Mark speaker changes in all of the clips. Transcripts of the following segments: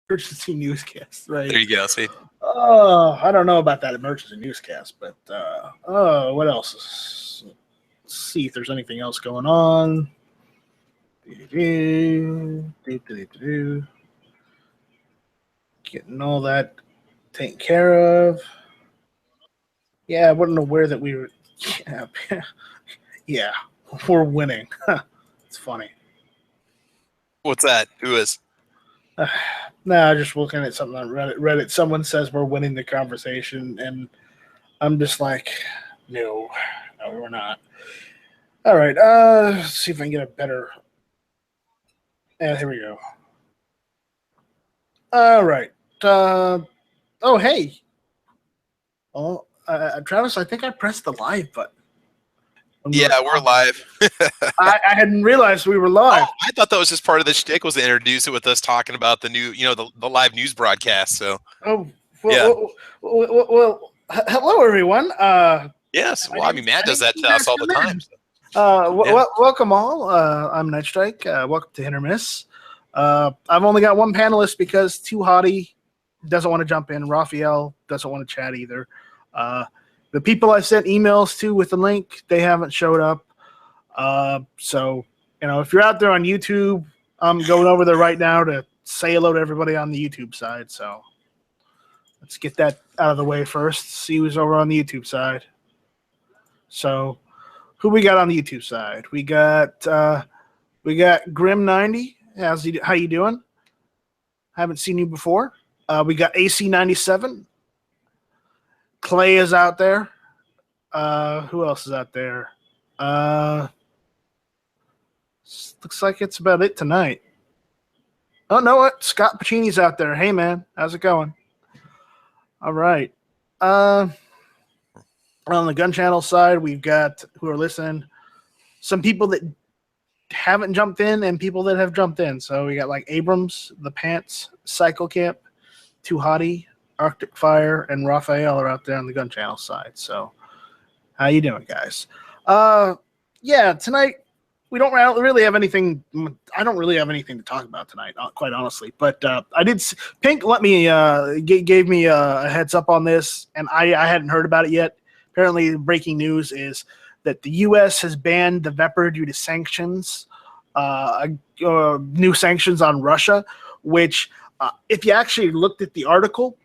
Speaker 1: emergency newscast, right?
Speaker 2: There you go. See.
Speaker 1: Oh, I don't know about that emergency newscast, but what else? Let's see if there's anything else going on. Getting all that taken care of. Yeah, I wasn't aware that we were. Yeah, we're winning. It's funny.
Speaker 2: What's that? Who is?
Speaker 1: Nah, just looking at something on Reddit. Someone says we're winning the conversation, and I'm just like, no, we're not. All right, let's see if I can get a better. Yeah, here we go. All right. Oh, hey. Oh, Travis, I think I pressed the live button.
Speaker 2: Yeah, we're live.
Speaker 1: I hadn't realized we were live.
Speaker 2: Oh, I thought that was just part of the shtick, was to introduce it with us talking about the new, the live news broadcast. So.
Speaker 1: Oh, well, hello, everyone.
Speaker 2: Yes, well, I mean, Matt does that to us all the time.
Speaker 1: Welcome all. I'm Night Strike. Welcome to Hit or Miss. I've only got one panelist because Too Hottie doesn't want to jump in. Raphael doesn't want to chat either. The people I sent emails to with the link, they haven't showed up. So, if you're out there on YouTube, I'm going over there right now to say hello to everybody on the YouTube side. So let's get that out of the way first. See who's over on the YouTube side. So who we got on the YouTube side? We got Grim90. How you doing? Haven't seen you before. We got AC97. Clay is out there. Who else is out there? Looks like it's about it tonight. Oh, no, what? Scott Pacini's out there. Hey, man. How's it going? All right. On the Gun Channel side, we've got, who are listening, some people that haven't jumped in and people that have jumped in. So we got like Abrams, The Pants, Cycle Camp, Too Hottie, Arctic Fire, and Raphael are out there on the Gun Channel side. So how you doing, guys? Yeah, tonight we don't really have anything. I don't really have anything to talk about tonight, quite honestly. But I did. Pink gave me a heads up on this, and I hadn't heard about it yet. Apparently, breaking news is that the U.S. has banned the Vepr due to sanctions, new sanctions on Russia. Which, if you actually looked at the article,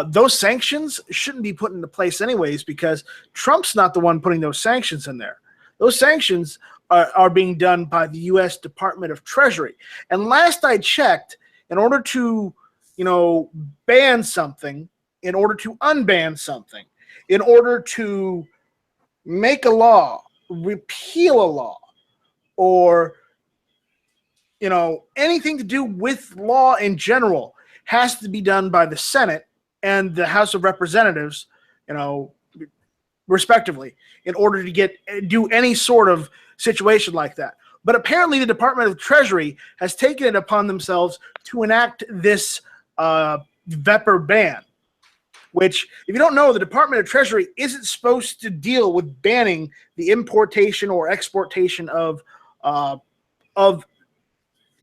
Speaker 1: those sanctions shouldn't be put into place anyways, because Trump's not the one putting those sanctions in there. Those sanctions are being done by the U.S. Department of Treasury. And last I checked, in order to, ban something, in order to unban something, in order to make a law, repeal a law, or, anything to do with law in general, has to be done by the Senate and the House of Representatives, respectively, in order to do any sort of situation like that. But apparently the Department of Treasury has taken it upon themselves to enact this Vepr ban, which, if you don't know, the Department of Treasury isn't supposed to deal with banning the importation or exportation of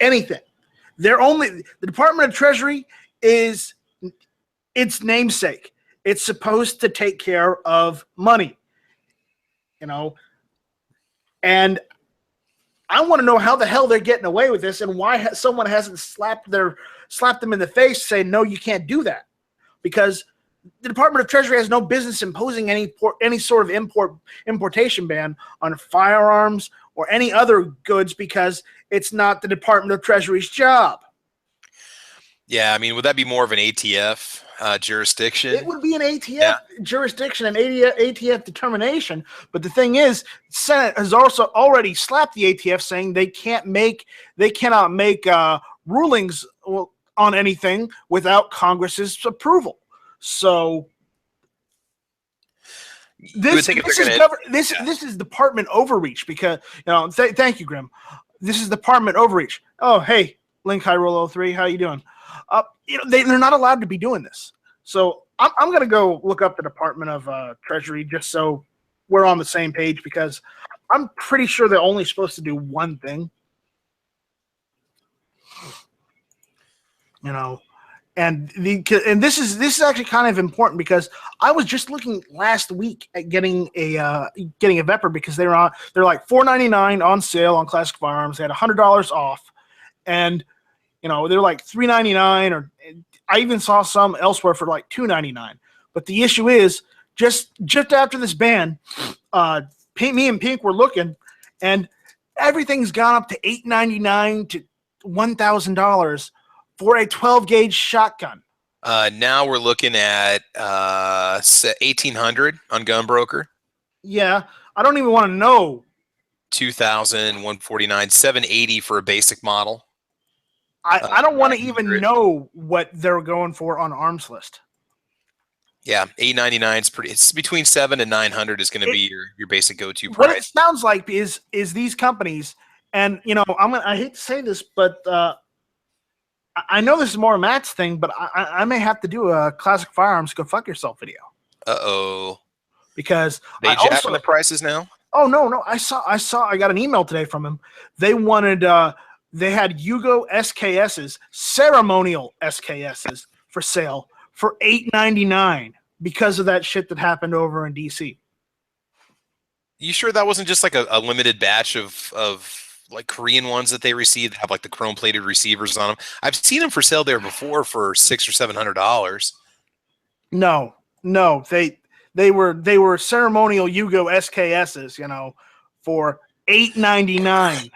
Speaker 1: anything. The Department of Treasury is its namesake. It's supposed to take care of money, and I want to know how the hell they're getting away with this, and why someone hasn't slapped them in the face saying, no, you can't do that, because the Department of Treasury has no business imposing any sort of importation ban on firearms or any other goods, because it's not the Department of Treasury's job.
Speaker 2: Yeah, I mean, would that be more of an ATF jurisdiction?
Speaker 1: It would be an ATF jurisdiction, an ATF determination. But the thing is, the Senate has also already slapped the ATF, saying they cannot make rulings on anything without Congress's approval. So this is Department overreach, because thank you, Grim. This is Department overreach. Oh, hey, Link Hyrule 03, how you doing? They're not allowed to be doing this. So I'm going to go look up the Department of Treasury just so we're on the same page, because I'm pretty sure they're only supposed to do one thing. And this is actually kind of important because I was just looking last week at getting a Vepr because they're like $4.99 on sale on Classic Firearms. They had $100 off, and they're like $3.99, or I even saw some elsewhere for like $2.99. But the issue is just after this ban, me and Pink were looking, and everything's gone up to $8.99 to $1,000 for a 12 gauge shotgun.
Speaker 2: Now we're looking at 1,800 on Gunbroker.
Speaker 1: Yeah, I don't even want to know.
Speaker 2: 2,000, 149, 780 for a basic model.
Speaker 1: I don't want to even know what they're going for on Arms List.
Speaker 2: Yeah, $899 is pretty. It's between $700 and $900 is going to be your basic go-to price.
Speaker 1: What it sounds like is these companies, and I hate to say this, but I know this is more Matt's thing, but I may have to do a Classic Firearms Go Fuck Yourself video.
Speaker 2: Uh-oh.
Speaker 1: Because
Speaker 2: they jacking the prices now?
Speaker 1: Oh, no. I got an email today from him. They wanted, they had Yugo SKSs, ceremonial SKSs for sale for $8.99 because of that shit that happened over in DC.
Speaker 2: You sure that wasn't just like a limited batch of like Korean ones that they received that have like the chrome plated receivers on them? I've seen them for sale there before for $600 or $700.
Speaker 1: No, they were ceremonial Yugo SKSs, for $8.99.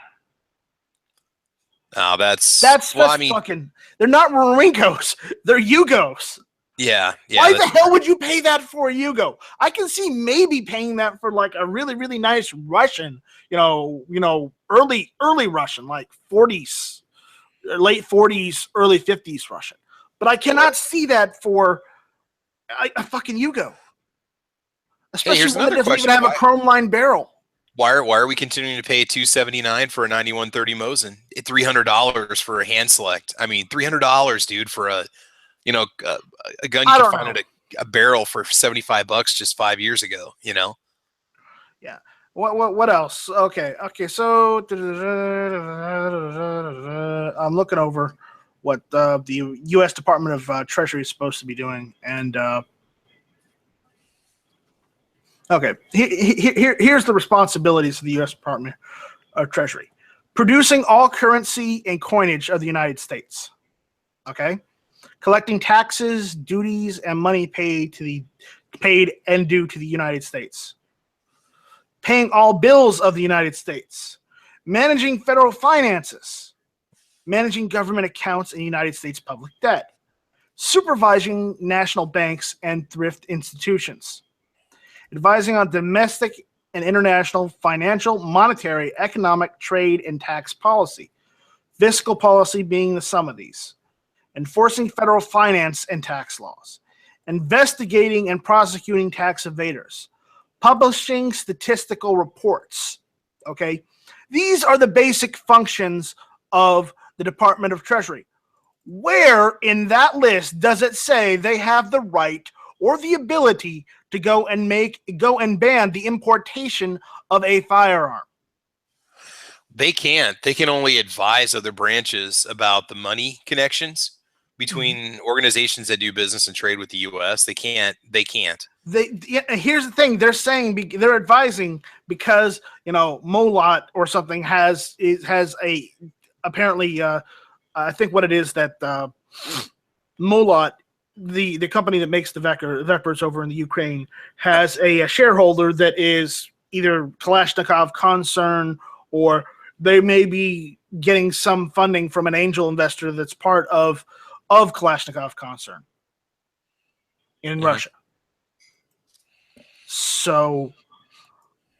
Speaker 2: Oh, that's
Speaker 1: fucking. They're not Rinkos. They're Yugos.
Speaker 2: Yeah.
Speaker 1: Why the hell would you pay that for a Yugo? I can see maybe paying that for like a really, really nice Russian, early Russian, like 40s, late 40s, early 50s Russian. But I cannot see that for a fucking Yugo. Especially when it doesn't even have a chrome lined barrel.
Speaker 2: Why are we continuing to pay $279 for a 9130 Mosin? $300 for a hand select. I mean, $300, dude, for a gun you can find at a barrel for $75 just 5 years ago. Yeah.
Speaker 1: What else? Okay. So I'm looking over what the U.S. Department of Treasury is supposed to be doing, and okay, here's the responsibilities of the U.S. Department of Treasury: producing all currency and coinage of the United States. Okay. Collecting taxes, duties, and money paid and due to the United States. Paying all bills of the United States. Managing federal finances. Managing government accounts and United States public debt. Supervising national banks and thrift institutions. Advising on domestic and international financial, monetary, economic, trade, and tax policy. Fiscal policy being the sum of these. Enforcing federal finance and tax laws, investigating and prosecuting tax evaders, publishing statistical reports. Okay, these are the basic functions of the Department of Treasury. Where in that list does it say they have the right or the ability to go and ban the importation of a firearm?
Speaker 2: They can't. They can only advise other branches about the money connections between organizations that do business and trade with the U.S. They can't. Here's the thing. They're saying they're advising because Molot or something has a apparently I think what it is that Molot, the company that makes the Veprs over in the Ukraine, has a shareholder that is either Kalashnikov concern, or they may be getting some funding from an angel investor that's part of Kalashnikov concern in Russia. So,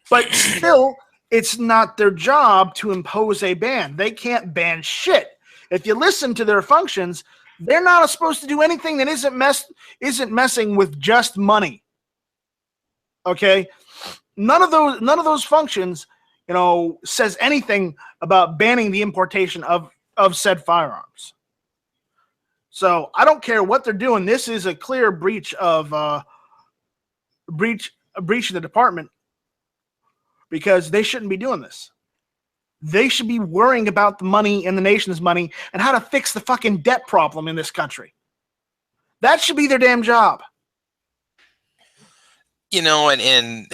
Speaker 2: but still, it's not their job to impose a ban. They can't ban shit. If you listen to their functions, they're not supposed to do anything that isn't messing with just money. Okay? None of those functions, says anything about banning the importation of said firearms. So I don't care what they're doing. This is a clear breach of a breach of the department, because they shouldn't be doing this. They should be worrying about the money and the nation's money and how to fix the fucking debt problem in this country.
Speaker 1: That should be their damn job.
Speaker 2: You know, and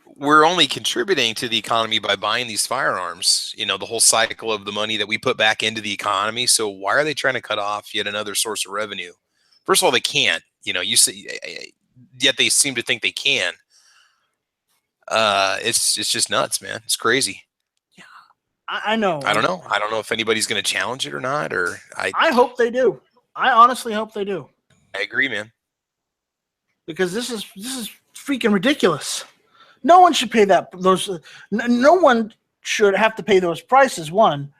Speaker 2: we're only contributing to the economy by buying these firearms. You know, the whole cycle of the money that we put back into the economy. So why are they trying to cut off yet another source of revenue? First of all, they can't. You know, you see, yet they seem to think they can. It's just nuts, man. It's crazy.
Speaker 1: Yeah, I know.
Speaker 2: I don't know. I don't know if anybody's going to challenge it or not. Or
Speaker 1: I hope they do. I honestly hope they do.
Speaker 2: I agree, man.
Speaker 1: Because this is freaking ridiculous. No one should pay those. No one should have to pay those prices. 1,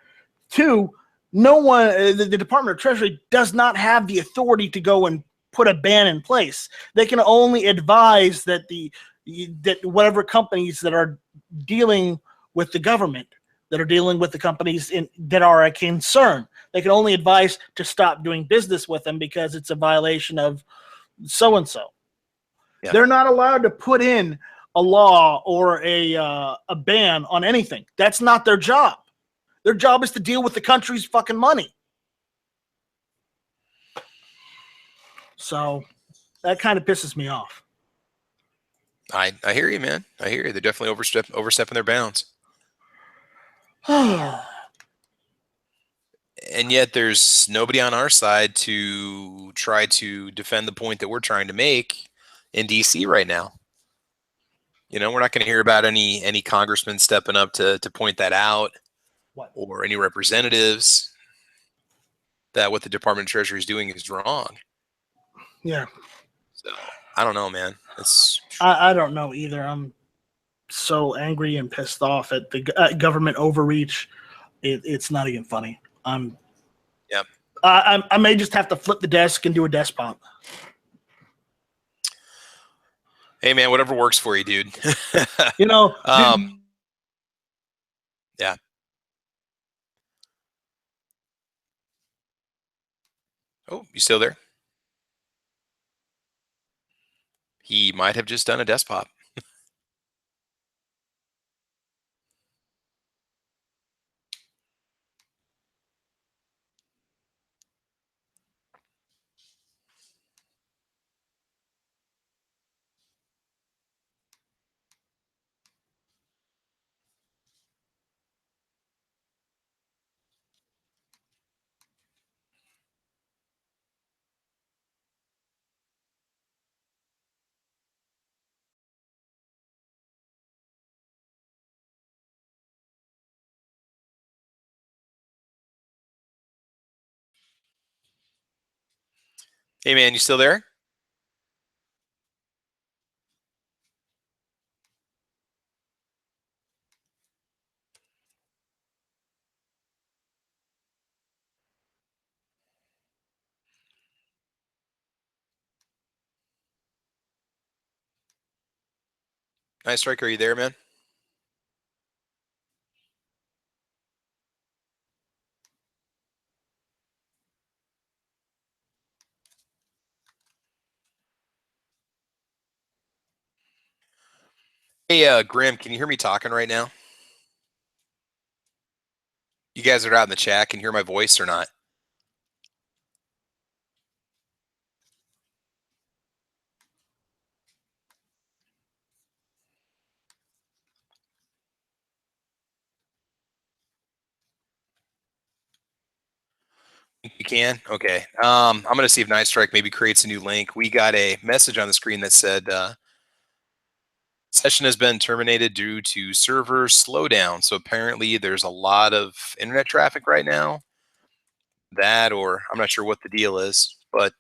Speaker 1: 2. No one. The Department of Treasury does not have the authority to go and put a ban in place. They can only advise that that whatever companies that are dealing with the government, that are dealing with the companies that are a concern, they can only advise to stop doing business with them because it's a violation of so and so. They're not allowed to put in a law or a ban on anything. That's not their job. Their job is to deal with the country's fucking money. So that kind of pisses me off.
Speaker 2: I hear you, man. I hear you. They're definitely overstepping their bounds. And yet there's nobody on our side to try to defend the point that we're trying to make in DC right now. You know, we're not going to hear about any congressmen stepping up to point that out.
Speaker 1: What? Or
Speaker 2: any representatives that what the Department of Treasury is doing is wrong.
Speaker 1: Yeah.
Speaker 2: So I don't know, man.
Speaker 1: I don't know either. I'm so angry and pissed off at the government overreach. It's not even funny.
Speaker 2: Yep.
Speaker 1: I may just have to flip the desk and do a desk pump.
Speaker 2: Hey, man, whatever works for you, dude.
Speaker 1: You know.
Speaker 2: Yeah. Oh, you still there? He might have just done a desk pop. Hey, man, you still there? Nice strike. Are you there, man? Hey, Grim, can you hear me talking right now? You guys are out in the chat. Can you hear my voice or not? You can? Okay. I'm going to see if Night Strike maybe creates a new link. We got a message on the screen that said session has been terminated due to server slowdown. So apparently there's a lot of internet traffic right now. That, or I'm not sure what the deal is, but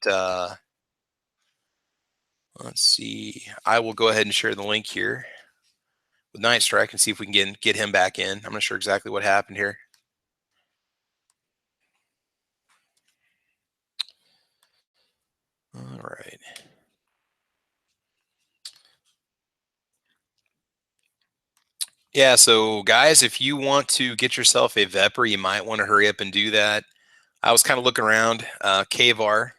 Speaker 2: let's see. I will go ahead and share the link here with Night Strike and see if we can get him back in. I'm not sure exactly what happened here. All right. Yeah, so guys, if you want to get yourself a Vepr, you might want to hurry up and do that. I was kind of looking around. KVAR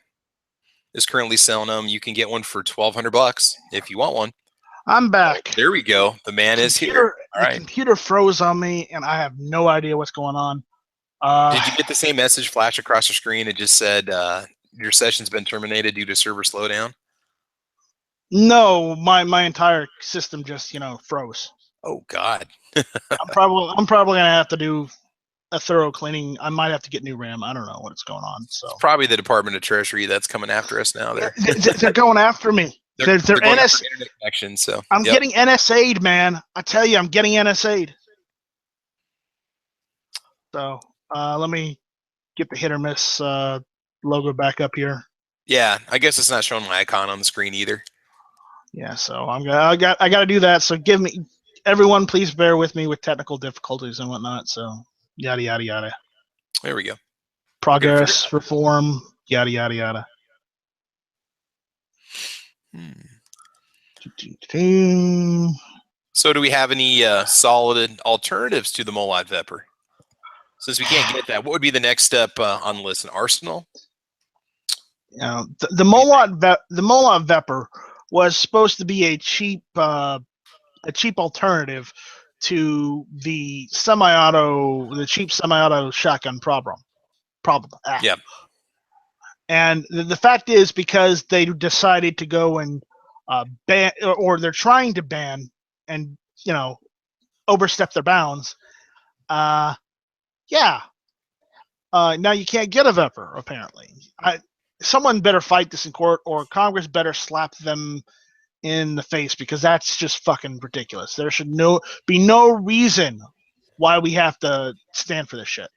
Speaker 2: is currently selling them. You can get one for $1,200 if you want one.
Speaker 1: I'm back.
Speaker 2: There we go. The man is here.
Speaker 1: All right. Computer froze on me, and I have no idea what's going on.
Speaker 2: Did you get the same message flash across your screen? It just said your session's been terminated due to server slowdown?
Speaker 3: No, my entire system just froze.
Speaker 2: Oh God.
Speaker 3: I'm probably gonna have to do a thorough cleaning. I might have to get new RAM. I don't know what's going on. So
Speaker 2: it's probably the Department of Treasury that's coming after us now.
Speaker 3: They're going after me.
Speaker 2: They're going after internet connections. So
Speaker 3: I'm getting NSA'd, man. I tell you, I'm getting NSA'd. So let me get the hit or miss logo back up here.
Speaker 2: Yeah, I guess it's not showing my icon on the screen either.
Speaker 3: Yeah, so I got to do that. So everyone, please bear with me with technical difficulties and whatnot. So yada yada yada.
Speaker 2: There we go.
Speaker 3: Progress, reform, yada yada yada.
Speaker 2: So do we have any solid alternatives to the Molot Vepr? Since we can't get that, what would be the next step on the list? An Arsenal?
Speaker 3: The Molot Vepr was supposed to be a cheap alternative to the cheap semi-auto shotgun problem.
Speaker 2: Yeah.
Speaker 3: And the fact is, because they decided to go and ban, or they're trying to ban and overstep their bounds. Now you can't get a Vepr, apparently. Someone better fight this in court, or Congress better slap them in the face, because that's just fucking ridiculous. There should be no reason why we have to stand for this shit.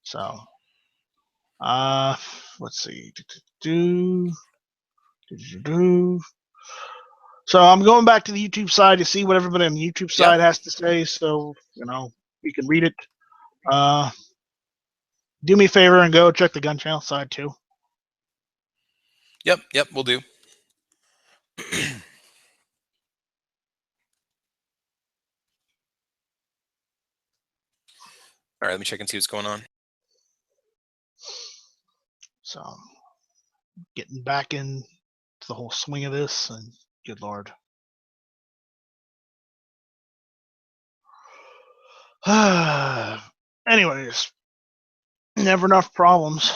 Speaker 3: So, let's see. So I'm going back to the YouTube side to see what everybody on the YouTube side has to say, so you can read it. Do me a favor and go check the gun channel side too.
Speaker 2: Yep, we'll do. All right, let me check and see what's going on.
Speaker 3: So, getting back into the whole swing of this, and good Lord. Anyways, never enough problems.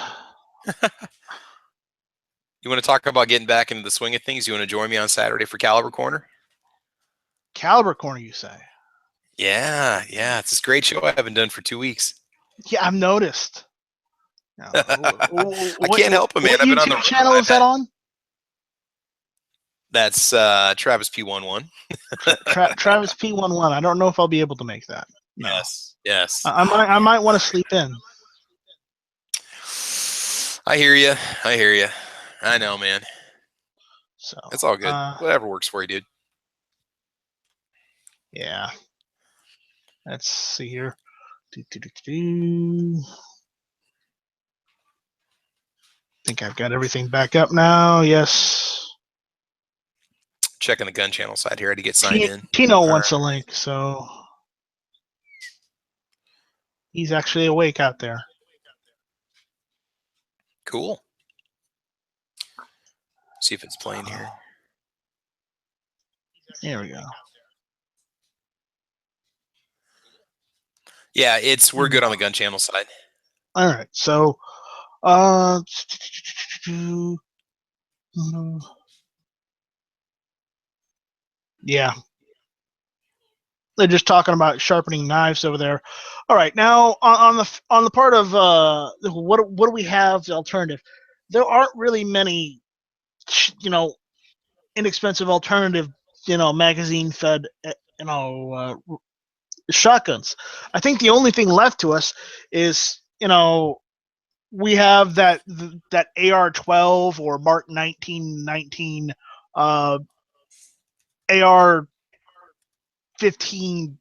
Speaker 2: You want to talk about getting back into the swing of things? You want to join me on Saturday for Caliber Corner?
Speaker 3: Caliber Corner, you say?
Speaker 2: Yeah. It's this great show I haven't done for 2 weeks.
Speaker 3: Yeah, I've noticed.
Speaker 2: I can't help it, man.
Speaker 3: What YouTube channel is that on?
Speaker 2: That's Travis P11.
Speaker 3: Travis P11. I don't know if I'll be able to make that. No.
Speaker 2: Yes.
Speaker 3: I might want to sleep in.
Speaker 2: I hear you. I know, man.
Speaker 3: So
Speaker 2: it's all good. Whatever works for you, dude.
Speaker 3: Yeah. Let's see here. Think I've got everything back up now. Yes.
Speaker 2: Checking the gun channel side here to get signed in.
Speaker 3: Tino wants a link, so he's actually awake out there.
Speaker 2: Cool. See if it's playing here.
Speaker 3: Here we go.
Speaker 2: Yeah, we're good on the gun channel side.
Speaker 3: All right, so yeah, they're just talking about sharpening knives over there. All right, now on the part of what do we have the alternative? There aren't really many, inexpensive alternative, magazine fed, shotguns. I think the only thing left to us is, we have that AR-12 or Mark 1919 AR-15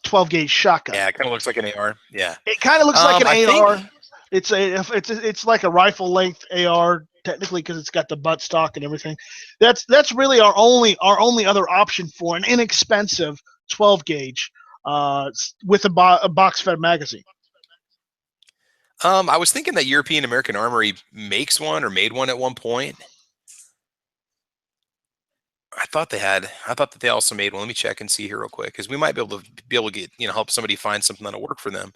Speaker 3: 12-gauge shotgun.
Speaker 2: Yeah, it kind of looks like an AR. Yeah,
Speaker 3: it kind of looks like an AR. It's like a rifle length AR technically, because it's got the butt stock and everything. That's really our only other option for an inexpensive 12-gauge with a box fed magazine.
Speaker 2: I was thinking that European American Armory makes one or made one at one point. I thought that they also made one. Let me check and see here real quick, because we might be able to get help somebody find something that'll work for them.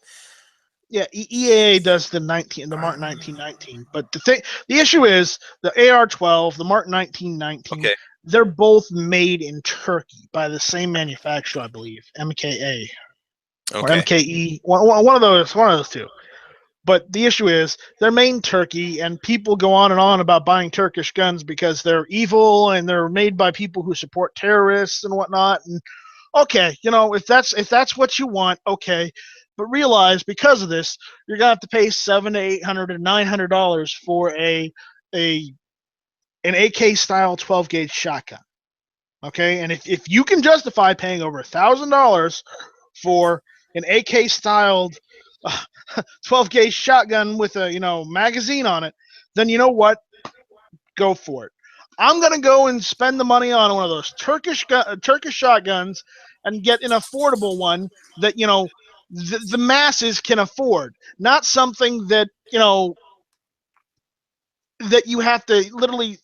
Speaker 3: Yeah, EAA does the Mark 1919, but the issue is the AR-12, the Mark 1919.
Speaker 2: Okay.
Speaker 3: They're both made in Turkey by the same manufacturer, I believe, MKA or MKE, one of those two. But the issue is they're made in Turkey, and people go on and on about buying Turkish guns because they're evil and they're made by people who support terrorists and whatnot. And okay, if that's what you want, okay. But realize because of this, you're gonna have to pay $700 to $800 to $900 for an AK style 12 gauge shotgun. Okay, and if you can justify paying over $1,000 for an AK styled 12 gauge shotgun with a magazine on it, then you know what? Go for it. I'm gonna go and spend the money on one of those Turkish shotguns and get an affordable one that the masses can afford, not something that that you have to literally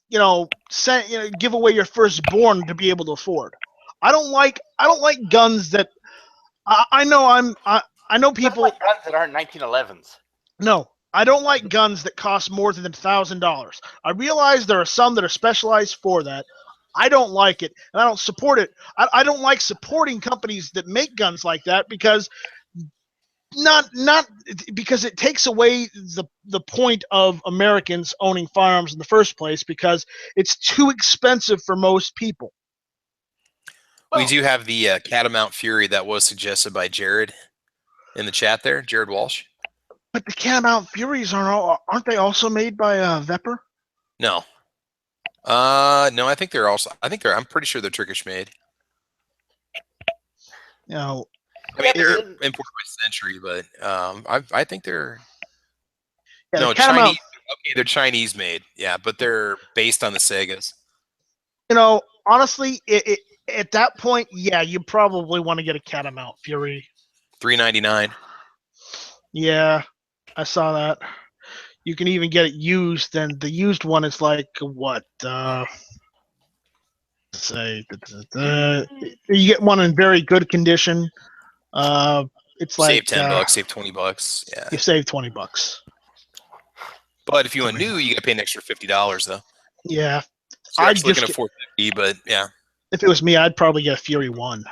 Speaker 3: give away your firstborn to be able to afford. I don't like guns that I know people
Speaker 4: like guns that aren't 1911s.
Speaker 3: No, I don't like guns that cost more than $1,000. I realize there are some that are specialized for that. I don't like it, and I don't support it. I don't like supporting companies that make guns like that because not because it takes away the point of Americans owning firearms in the first place because it's too expensive for most people.
Speaker 2: We do have the Catamount Fury that was suggested by Jared in the chat there, Jared Walsh.
Speaker 3: But the Catamount Furies aren't they also made by Vepr?
Speaker 2: No. No, I think I'm pretty sure they're Turkish made. I mean, they're imported by Century, but I think they're Chinese. Okay, they're Chinese made. Yeah, but they're based on the Segas.
Speaker 3: Honestly, at that point, yeah, you probably want to get a Catamount Fury.
Speaker 2: $399.
Speaker 3: Yeah, I saw that. You can even get it used, and the used one is like what? You get one in very good condition. It's
Speaker 2: save
Speaker 3: like
Speaker 2: $10, save $20. Yeah,
Speaker 3: you save $20.
Speaker 2: But if you want new, you got to pay an extra $50 though.
Speaker 3: Yeah,
Speaker 2: so you're actually looking at $450. But yeah,
Speaker 3: if it was me, I'd probably get a Fury 1.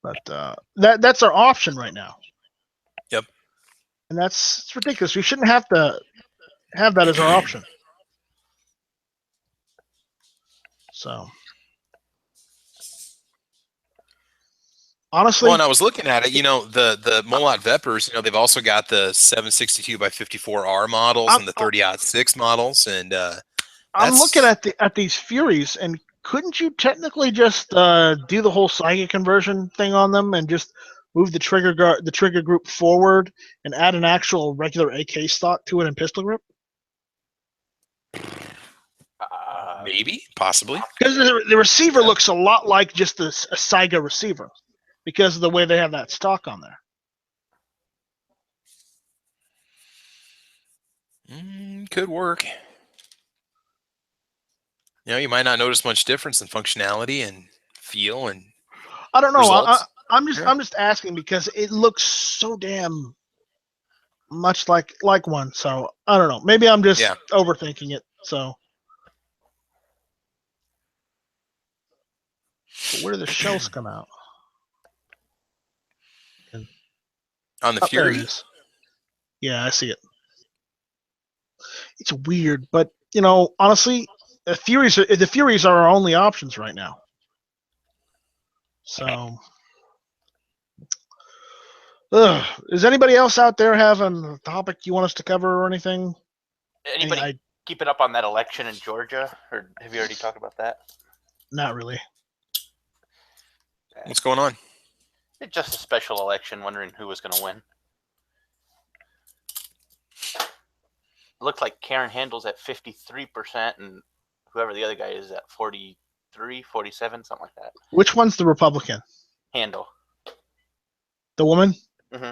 Speaker 3: But that's our option right now.
Speaker 2: Yep.
Speaker 3: And it's ridiculous. We shouldn't have to have that as our option. So, honestly,
Speaker 2: well, and I was looking at it. The Molot Veprs. They've also got the 762x54R models and the 30-06 models, and
Speaker 3: I'm looking at these Furies, and couldn't you technically just do the whole Saiga conversion thing on them and just move the trigger group forward and add an actual regular AK stock to it and pistol grip?
Speaker 2: Maybe, possibly.
Speaker 3: Because the receiver looks a lot like just a Saiga receiver because of the way they have that stock on
Speaker 2: there. Could work. You might not notice much difference in functionality and feel and
Speaker 3: I don't know. I'm just asking because it looks so damn much like one. So I don't know. Maybe I'm just overthinking it. So where do the shells come out?
Speaker 2: On the Fury?
Speaker 3: Yeah, I see it. It's weird, but honestly, the Furies are our only options right now. So, is anybody else out there having a topic you want us to cover or anything?
Speaker 4: Anybody keeping up on that election in Georgia, or have you already talked about that?
Speaker 3: Not really.
Speaker 2: What's going on?
Speaker 4: It's just a special election, wondering who was going to win. It looked like Karen Handel's at 53%, and whoever the other guy is at 43, 47, something like that.
Speaker 3: Which one's the Republican?
Speaker 4: Handel.
Speaker 3: The woman?
Speaker 4: Mm-hmm.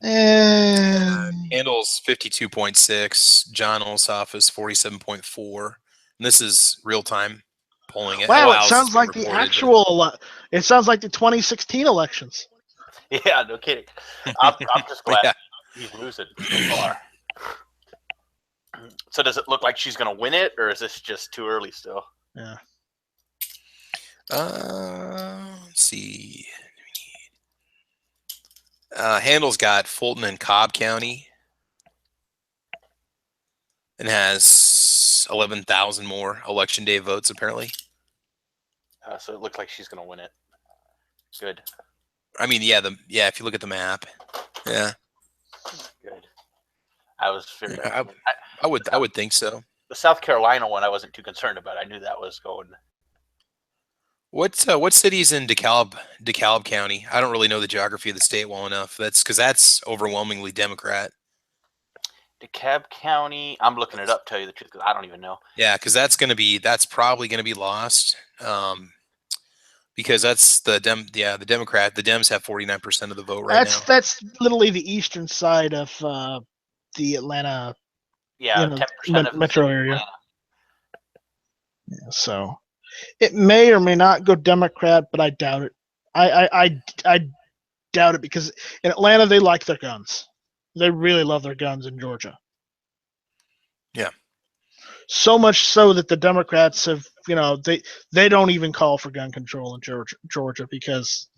Speaker 3: And
Speaker 2: Handel's 52.6. John Ossoff is 47.4. And this is real time. polling.
Speaker 3: Wow, it sounds like the actual. It sounds like the 2016 elections.
Speaker 4: Yeah, no kidding. I'm just glad
Speaker 2: Yeah.
Speaker 4: he's losing so far. So does it look like she's going to win it, or is this just too early still?
Speaker 3: Yeah.
Speaker 2: Let's see. Handel's got Fulton and Cobb County, and has 11,000 more election day votes apparently.
Speaker 4: So it looks like she's going to win it. Good.
Speaker 2: I mean, if you look at the map, yeah.
Speaker 4: Good. I was figuring.
Speaker 2: I would think so.
Speaker 4: The South Carolina one, I wasn't too concerned about. I knew that was going.
Speaker 2: What city's in DeKalb County? I don't really know the geography of the state well enough. That's overwhelmingly Democrat.
Speaker 4: DeKalb County. I'm looking it up. Tell you the truth, because I don't even know.
Speaker 2: Yeah, because that's probably gonna be lost. Because that's the Democrat. The Dems have 49% of the vote right now.
Speaker 3: That's literally the eastern side of the Atlanta.
Speaker 4: Yeah, 10% of
Speaker 3: metro area. Yeah, so it may or may not go Democrat, but I doubt it. I doubt it because in Atlanta they like their guns. They really love their guns in Georgia.
Speaker 2: Yeah. So
Speaker 3: much so that the Democrats have, they don't even call for gun control in Georgia because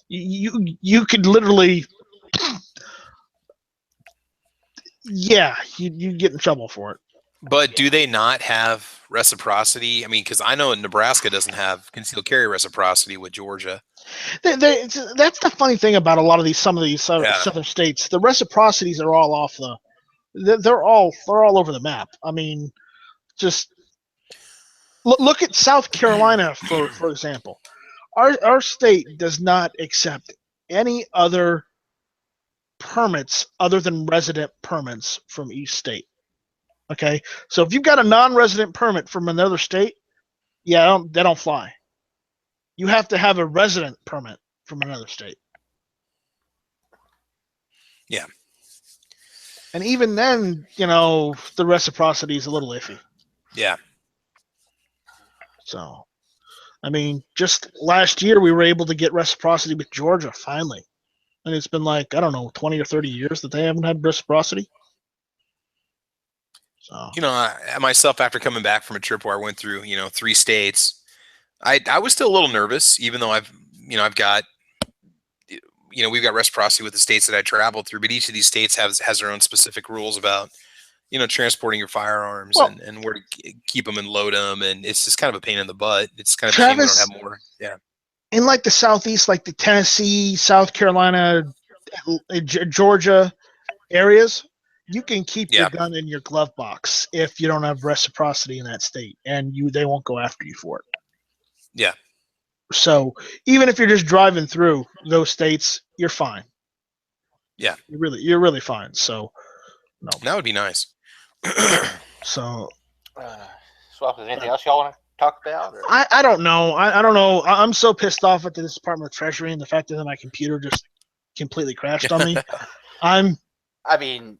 Speaker 3: you could literally, you get in trouble for it.
Speaker 2: But do they not have reciprocity? I mean, because I know Nebraska doesn't have concealed carry reciprocity with Georgia.
Speaker 3: That's the funny thing about some of these southern states. The reciprocities are all off they're all over the map. I mean, just look at South Carolina for example. Our state does not accept any other permits other than resident permits from each state. Okay, so if you've got a non-resident permit from another state, they don't fly. You have to have a resident permit from another state.
Speaker 2: Yeah.
Speaker 3: And even then, the reciprocity is a little iffy.
Speaker 2: Yeah.
Speaker 3: So, I mean, just last year we were able to get reciprocity with Georgia finally. And it's been 20 or 30 years that they haven't had reciprocity. So,
Speaker 2: myself, after coming back from a trip where I went through, 3 states, I was still a little nervous, even though we've got reciprocity with the states that I traveled through, but each of these states has their own specific rules about, transporting your firearms and where to keep them and load them. And it's just kind of a pain in the butt. It's kind of a shame we don't have more. Yeah.
Speaker 3: In the Southeast, like the Tennessee, South Carolina, Georgia areas, you can keep your gun in your glove box if you don't have reciprocity in that state, and they won't go after you for it.
Speaker 2: Yeah.
Speaker 3: So even if you're just driving through those states, you're fine.
Speaker 2: Yeah.
Speaker 3: You're really fine. So no.
Speaker 2: That would be nice.
Speaker 3: So
Speaker 4: Swap, is there anything else y'all want to talk about? Or?
Speaker 3: I don't know. I don't know. I'm so pissed off at the Department of Treasury and the fact that my computer just completely crashed on me.
Speaker 4: I mean,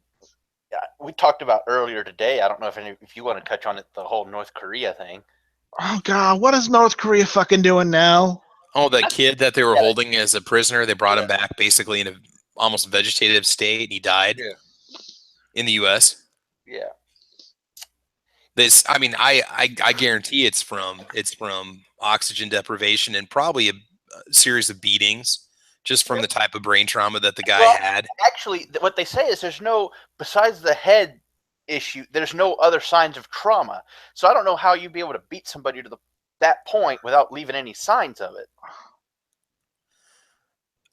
Speaker 4: we talked about earlier today. I don't know if you want to touch on it, the whole North Korea thing.
Speaker 3: Oh God, what is North Korea fucking doing now?
Speaker 2: Oh, that kid that they were holding as a prisoner, they brought him back basically in a almost vegetative state, and he died in the U.S.
Speaker 4: Yeah.
Speaker 2: I guarantee it's from oxygen deprivation and probably a series of beatings, just from the type of brain trauma that the guy had.
Speaker 4: Actually, what they say is besides the head issue, there's no other signs of trauma. So I don't know how you'd be able to beat somebody to that point without leaving any signs of it.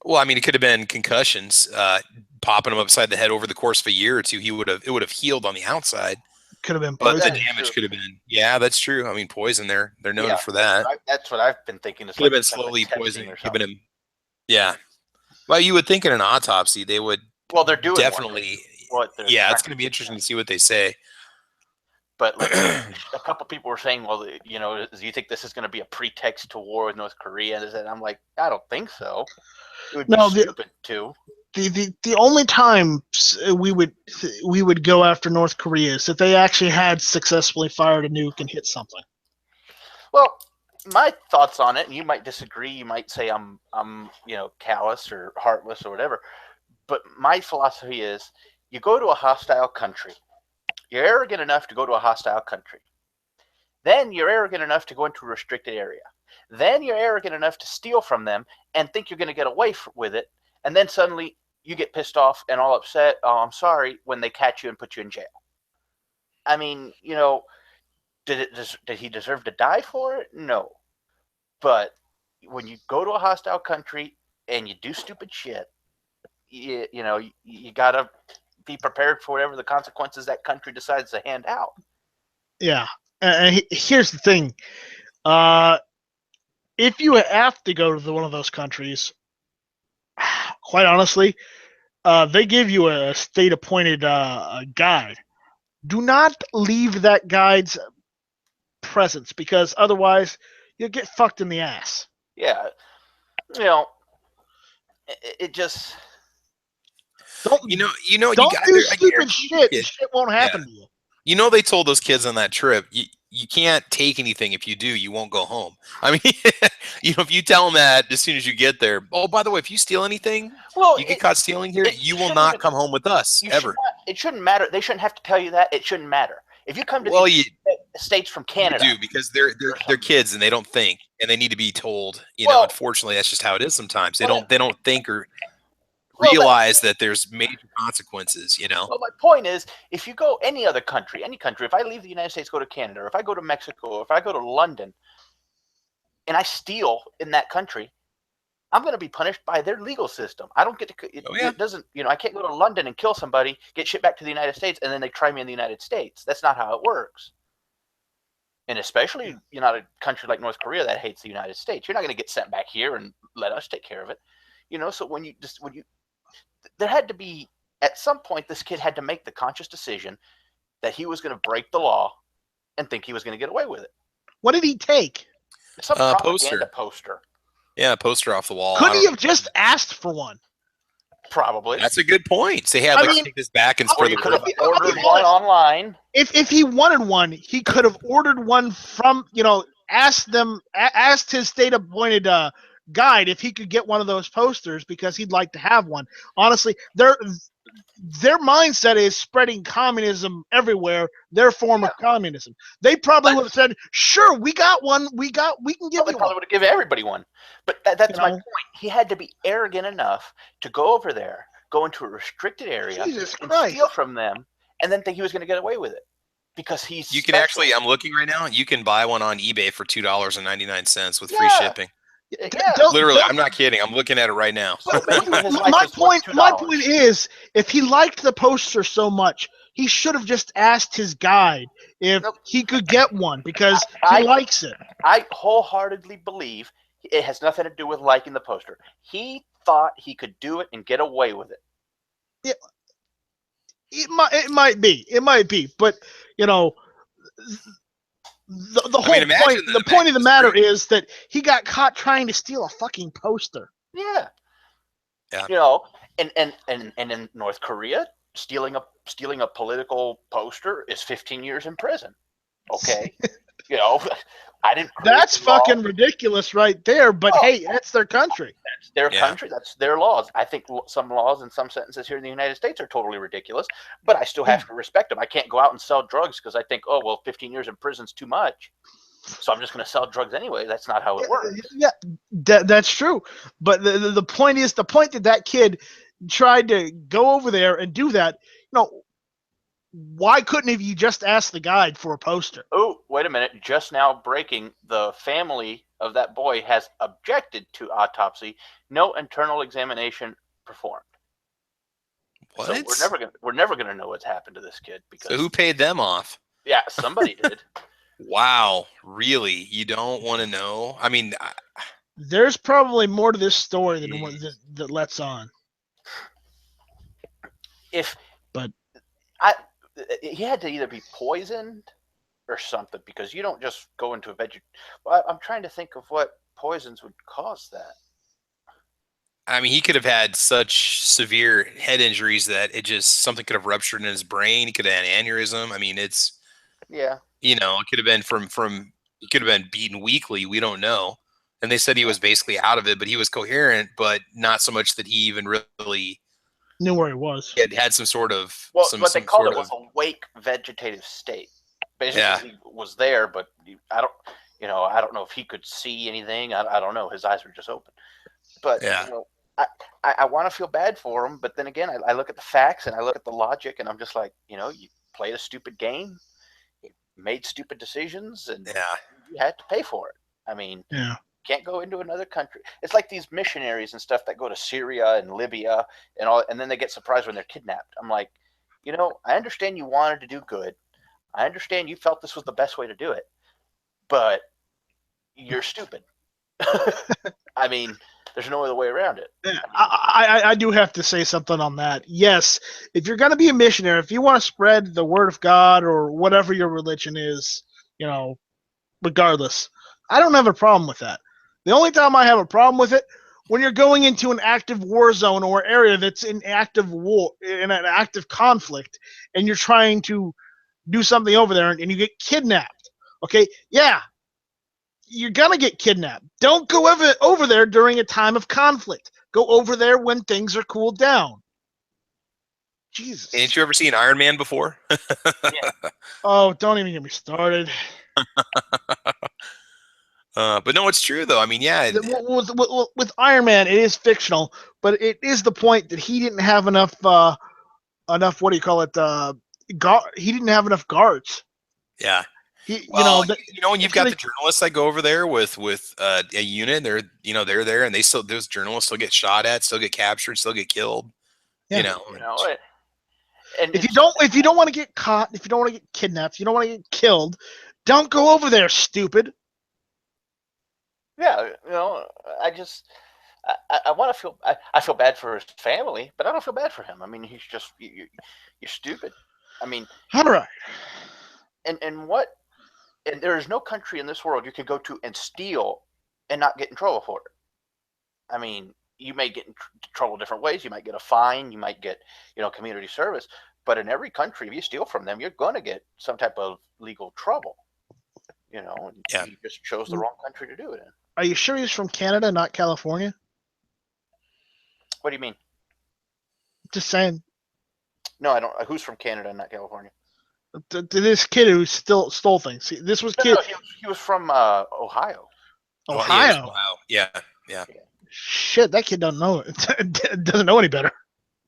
Speaker 2: Well, I mean, it could have been concussions, popping him upside the head over the course of a year or two. It would have healed on the outside.
Speaker 3: Could have been
Speaker 2: poison.
Speaker 3: But
Speaker 2: the damage could have been. Yeah, that's true. I mean, poison. They're known for that.
Speaker 4: That's what I've been thinking.
Speaker 2: Could have been slowly poisoning, giving him. Yeah. Well, you would think in an autopsy they would.
Speaker 4: Well, they're doing
Speaker 2: definitely. It's going to be interesting to see what they say.
Speaker 4: But a couple people were saying, well, do you think this is going to be a pretext to war with North Korea? And I'm like, I don't think so. It would be stupid too.
Speaker 3: The only time we would go after North Korea is if they actually had successfully fired a nuke and hit something.
Speaker 4: Well, my thoughts on it, and you might disagree. You might say I'm callous or heartless or whatever. But my philosophy is, you go to a hostile country. You're arrogant enough to go to a hostile country. Then you're arrogant enough to go into a restricted area. Then you're arrogant enough to steal from them and think you're going to get away with it. And then suddenly you get pissed off and all upset. Oh, I'm sorry, when they catch you and put you in jail. I mean, did he deserve to die for it? No. But when you go to a hostile country and you do stupid shit, you gotta be prepared for whatever the consequences that country decides to hand out.
Speaker 3: Yeah. Here's the thing. If you have to go to one of those countries, quite honestly, they give you a state-appointed guide. Do not leave that guide's presence, because otherwise you'll get fucked in the ass.
Speaker 4: Yeah. It just...
Speaker 3: Don't
Speaker 2: do
Speaker 3: stupid shit. Shit won't happen to you.
Speaker 2: They told those kids on that trip, you can't take anything. If you do, you won't go home. I mean, if you tell them that as soon as you get there, oh, by the way, if you steal anything, you get caught stealing here, you will not come home with us ever.
Speaker 4: It shouldn't matter. They shouldn't have to tell you that. It shouldn't matter. If you come to the States from Canada,
Speaker 2: you do, because they're kids and they don't think, and they need to be told. Unfortunately, that's just how it is sometimes. They don't think or realize that there's major consequences.
Speaker 4: Well, my point is, if you go any country, if I leave the United States, go to Canada, or if I go to Mexico, or if I go to London, and I steal in that country, I'm going to be punished by their legal system. I don't get to. It doesn't. I can't go to London and kill somebody, get shipped back to the United States, and then they try me in the United States. That's not how it works. And especially not a country like North Korea that hates the United States. You're not going to get sent back here and let us take care of it. So when you there had to be, at some point, this kid had to make the conscious decision that he was going to break the law and think he was going to get away with it.
Speaker 3: What did he take?
Speaker 4: Some propaganda poster.
Speaker 2: Yeah, a poster off the wall.
Speaker 3: Couldn't he have just asked for one?
Speaker 4: Probably.
Speaker 2: That's a good point. So he had take this back and spread the word.
Speaker 4: Ordered one online.
Speaker 3: If he wanted one, he could have ordered one from, asked his state-appointed guide if he could get one of those posters, because he'd like to have one. Honestly, their mindset is spreading communism everywhere, their form of communism. They probably would have said, sure, we got one, we can give you one.
Speaker 4: They probably would have given everybody one. But that's my point. He had to be arrogant enough to go over there, go into a restricted area, and steal from them, and then think he was going to get away with it. Because you
Speaker 2: can actually, I'm looking right now, you can buy one on eBay for $2.99 with free shipping.
Speaker 4: Yeah.
Speaker 2: Literally, I'm not kidding. I'm looking at it right now.
Speaker 3: My point is, if he liked the poster so much, he should have just asked his guide if he could get one, because he likes it.
Speaker 4: I wholeheartedly believe it has nothing to do with liking the poster. He thought he could do it and get away with it.
Speaker 3: Yeah, it might be, but the point of the matter is that he got caught trying to steal a fucking poster.
Speaker 4: Yeah. And in North Korea, stealing a political poster is 15 years in prison. Okay. I didn't.
Speaker 3: That's fucking ridiculous right there. But hey, that's their country.
Speaker 4: That's their country. That's their laws. I think some laws and some sentences here in the United States are totally ridiculous, but I still have to respect them. I can't go out and sell drugs because I think, 15 years in prison's too much, so I'm just going to sell drugs anyway. That's not how it works.
Speaker 3: Yeah, that's true. But the point is, that kid tried to go over there and do that. Why couldn't have you just asked the guide for a poster?
Speaker 4: Oh, wait a minute. Just now breaking, the family of that boy has objected to autopsy. No internal examination performed.
Speaker 2: What?
Speaker 4: So we're never gonna know what's happened to this kid.
Speaker 2: So who paid them off?
Speaker 4: Yeah, somebody did.
Speaker 2: Wow. Really? You don't want to know? I mean...
Speaker 3: There's probably more to this story than what that lets on.
Speaker 4: He had to either be poisoned or something, because you don't just go into a vegetable. Well, I'm trying to think of what poisons would cause that.
Speaker 2: I mean, he could have had such severe head injuries that something could have ruptured in his brain. He could have had an aneurysm. I mean, it could have been from He could have been beaten weekly. We don't know. And they said he was basically out of it, but he was coherent, but not so much that he even really
Speaker 3: knew where he was.
Speaker 2: Had some sort of
Speaker 4: what they called it was awake vegetative state. Basically, he was there, but I don't know if he could see anything. I don't know. His eyes were just open. But I want to feel bad for him, but then again, I look at the facts and I look at the logic, and I'm just like, you played a stupid game, you made stupid decisions, and you had to pay for it. I mean, can't go into another country. It's like these missionaries and stuff that go to Syria and Libya and all, and then they get surprised when they're kidnapped. I'm like, I understand you wanted to do good. I understand you felt this was the best way to do it, but you're stupid. I mean, there's no other way around it.
Speaker 3: I do have to say something on that. Yes, if you're going to be a missionary, if you want to spread the word of God or whatever your religion is, regardless, I don't have a problem with that. The only time I have a problem with it, when you're going into an active war zone or area that's in active war, in an active conflict, and you're trying to do something over there and you get kidnapped. Okay, yeah, you're gonna get kidnapped. Don't go over there during a time of conflict. Go over there when things are cooled down. Jesus.
Speaker 2: Ain't you ever seen Iron Man before?
Speaker 3: Oh, don't even get me started.
Speaker 2: But no, it's true though. I mean,
Speaker 3: with Iron Man, it is fictional, but it is the point that he didn't have enough. What do you call it? He didn't have enough guards.
Speaker 2: Yeah. When you've got the journalists that go over there with a unit, they're there, and those journalists still get shot at, still get captured, still get killed.
Speaker 3: And if you don't want to get caught, if you don't want to get kidnapped, if you don't want to get killed, don't go over there, stupid.
Speaker 4: Yeah, I want to feel. I feel bad for his family, but I don't feel bad for him. I mean, he's just you're stupid. I mean,
Speaker 3: all right.
Speaker 4: And what? And there is no country in this world you can go to and steal and not get in trouble for it. I mean, you may get in trouble different ways. You might get a fine. You might get community service. But in every country, if you steal from them, you're going to get some type of legal trouble. And you just chose the wrong country to do it in.
Speaker 3: Are you sure he's from Canada, not California?
Speaker 4: What do you mean?
Speaker 3: Just saying.
Speaker 4: No, I don't. Who's from Canada, not California?
Speaker 3: This kid who stole things. See, this was kid.
Speaker 4: No, he was from Ohio.
Speaker 3: Ohio.
Speaker 2: Yeah.
Speaker 3: Shit, that kid doesn't know any better.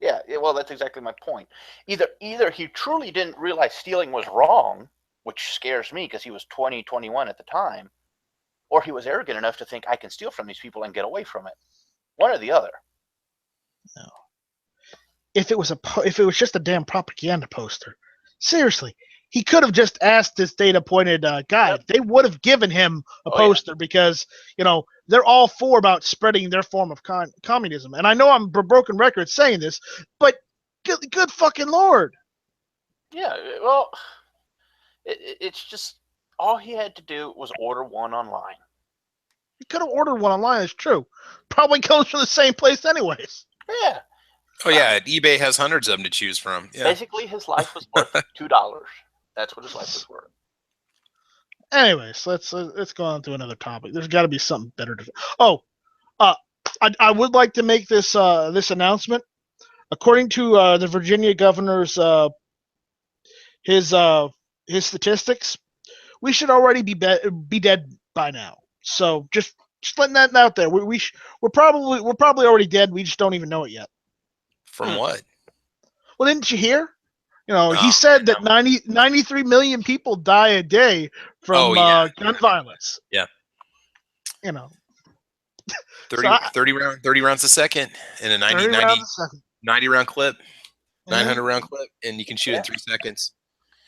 Speaker 4: Yeah. Well, that's exactly my point. Either he truly didn't realize stealing was wrong, which scares me because he was 20, 21 at the time, or he was arrogant enough to think I can steal from these people and get away from it. One or the other.
Speaker 3: No. If it was just a damn propaganda poster, seriously, he could have just asked this data-pointed guy.
Speaker 4: Yep.
Speaker 3: They would have given him a poster because they're all for about spreading their form of communism. And I know I'm a broken record saying this, but good fucking Lord.
Speaker 4: Yeah. Well. It's just all he had to do was order one online.
Speaker 3: He could have ordered one online. It's true. Probably comes from the same place, anyways.
Speaker 4: Yeah.
Speaker 2: Oh yeah, eBay has hundreds of them to choose from. Yeah.
Speaker 4: Basically, his life was worth $2. That's what his life was worth.
Speaker 3: Anyways, let's go on to another topic. There's got to be something better to. I would like to make this announcement. According to the Virginia governor's his statistics, we should already be dead by now. So just letting that out there. We're probably already dead. We just don't even know it yet.
Speaker 2: From what?
Speaker 3: Well, didn't you hear? He said that 93 million people die a day from gun violence.
Speaker 2: Yeah.
Speaker 3: 30
Speaker 2: rounds a second in a 90 round clip, 900 round clip, and you can shoot it in 3 seconds.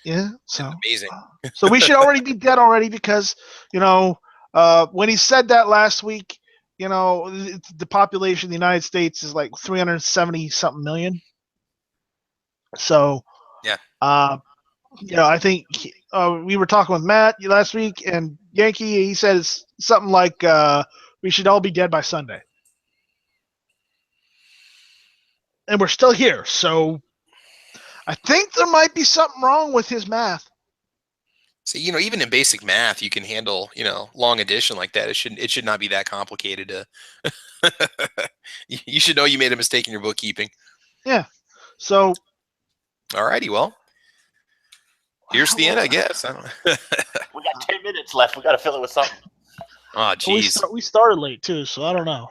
Speaker 3: Yeah, so
Speaker 2: it's amazing.
Speaker 3: So we should already be dead already because when he said that last week, the population of the United States is like 370 something million. So
Speaker 2: yeah,
Speaker 3: I think we were talking with Matt last week and Yankee. He says something like we should all be dead by Sunday, and we're still here. So I think there might be something wrong with his math.
Speaker 2: So, even in basic math, you can handle, long addition like that. It should not be that complicated to. You should know you made a mistake in your bookkeeping.
Speaker 3: Yeah. So.
Speaker 2: Alrighty, well, here's the end, I guess. I don't
Speaker 4: We got 10 minutes left. We got to fill it with something.
Speaker 2: Oh, geez.
Speaker 3: We started late too, so I don't know.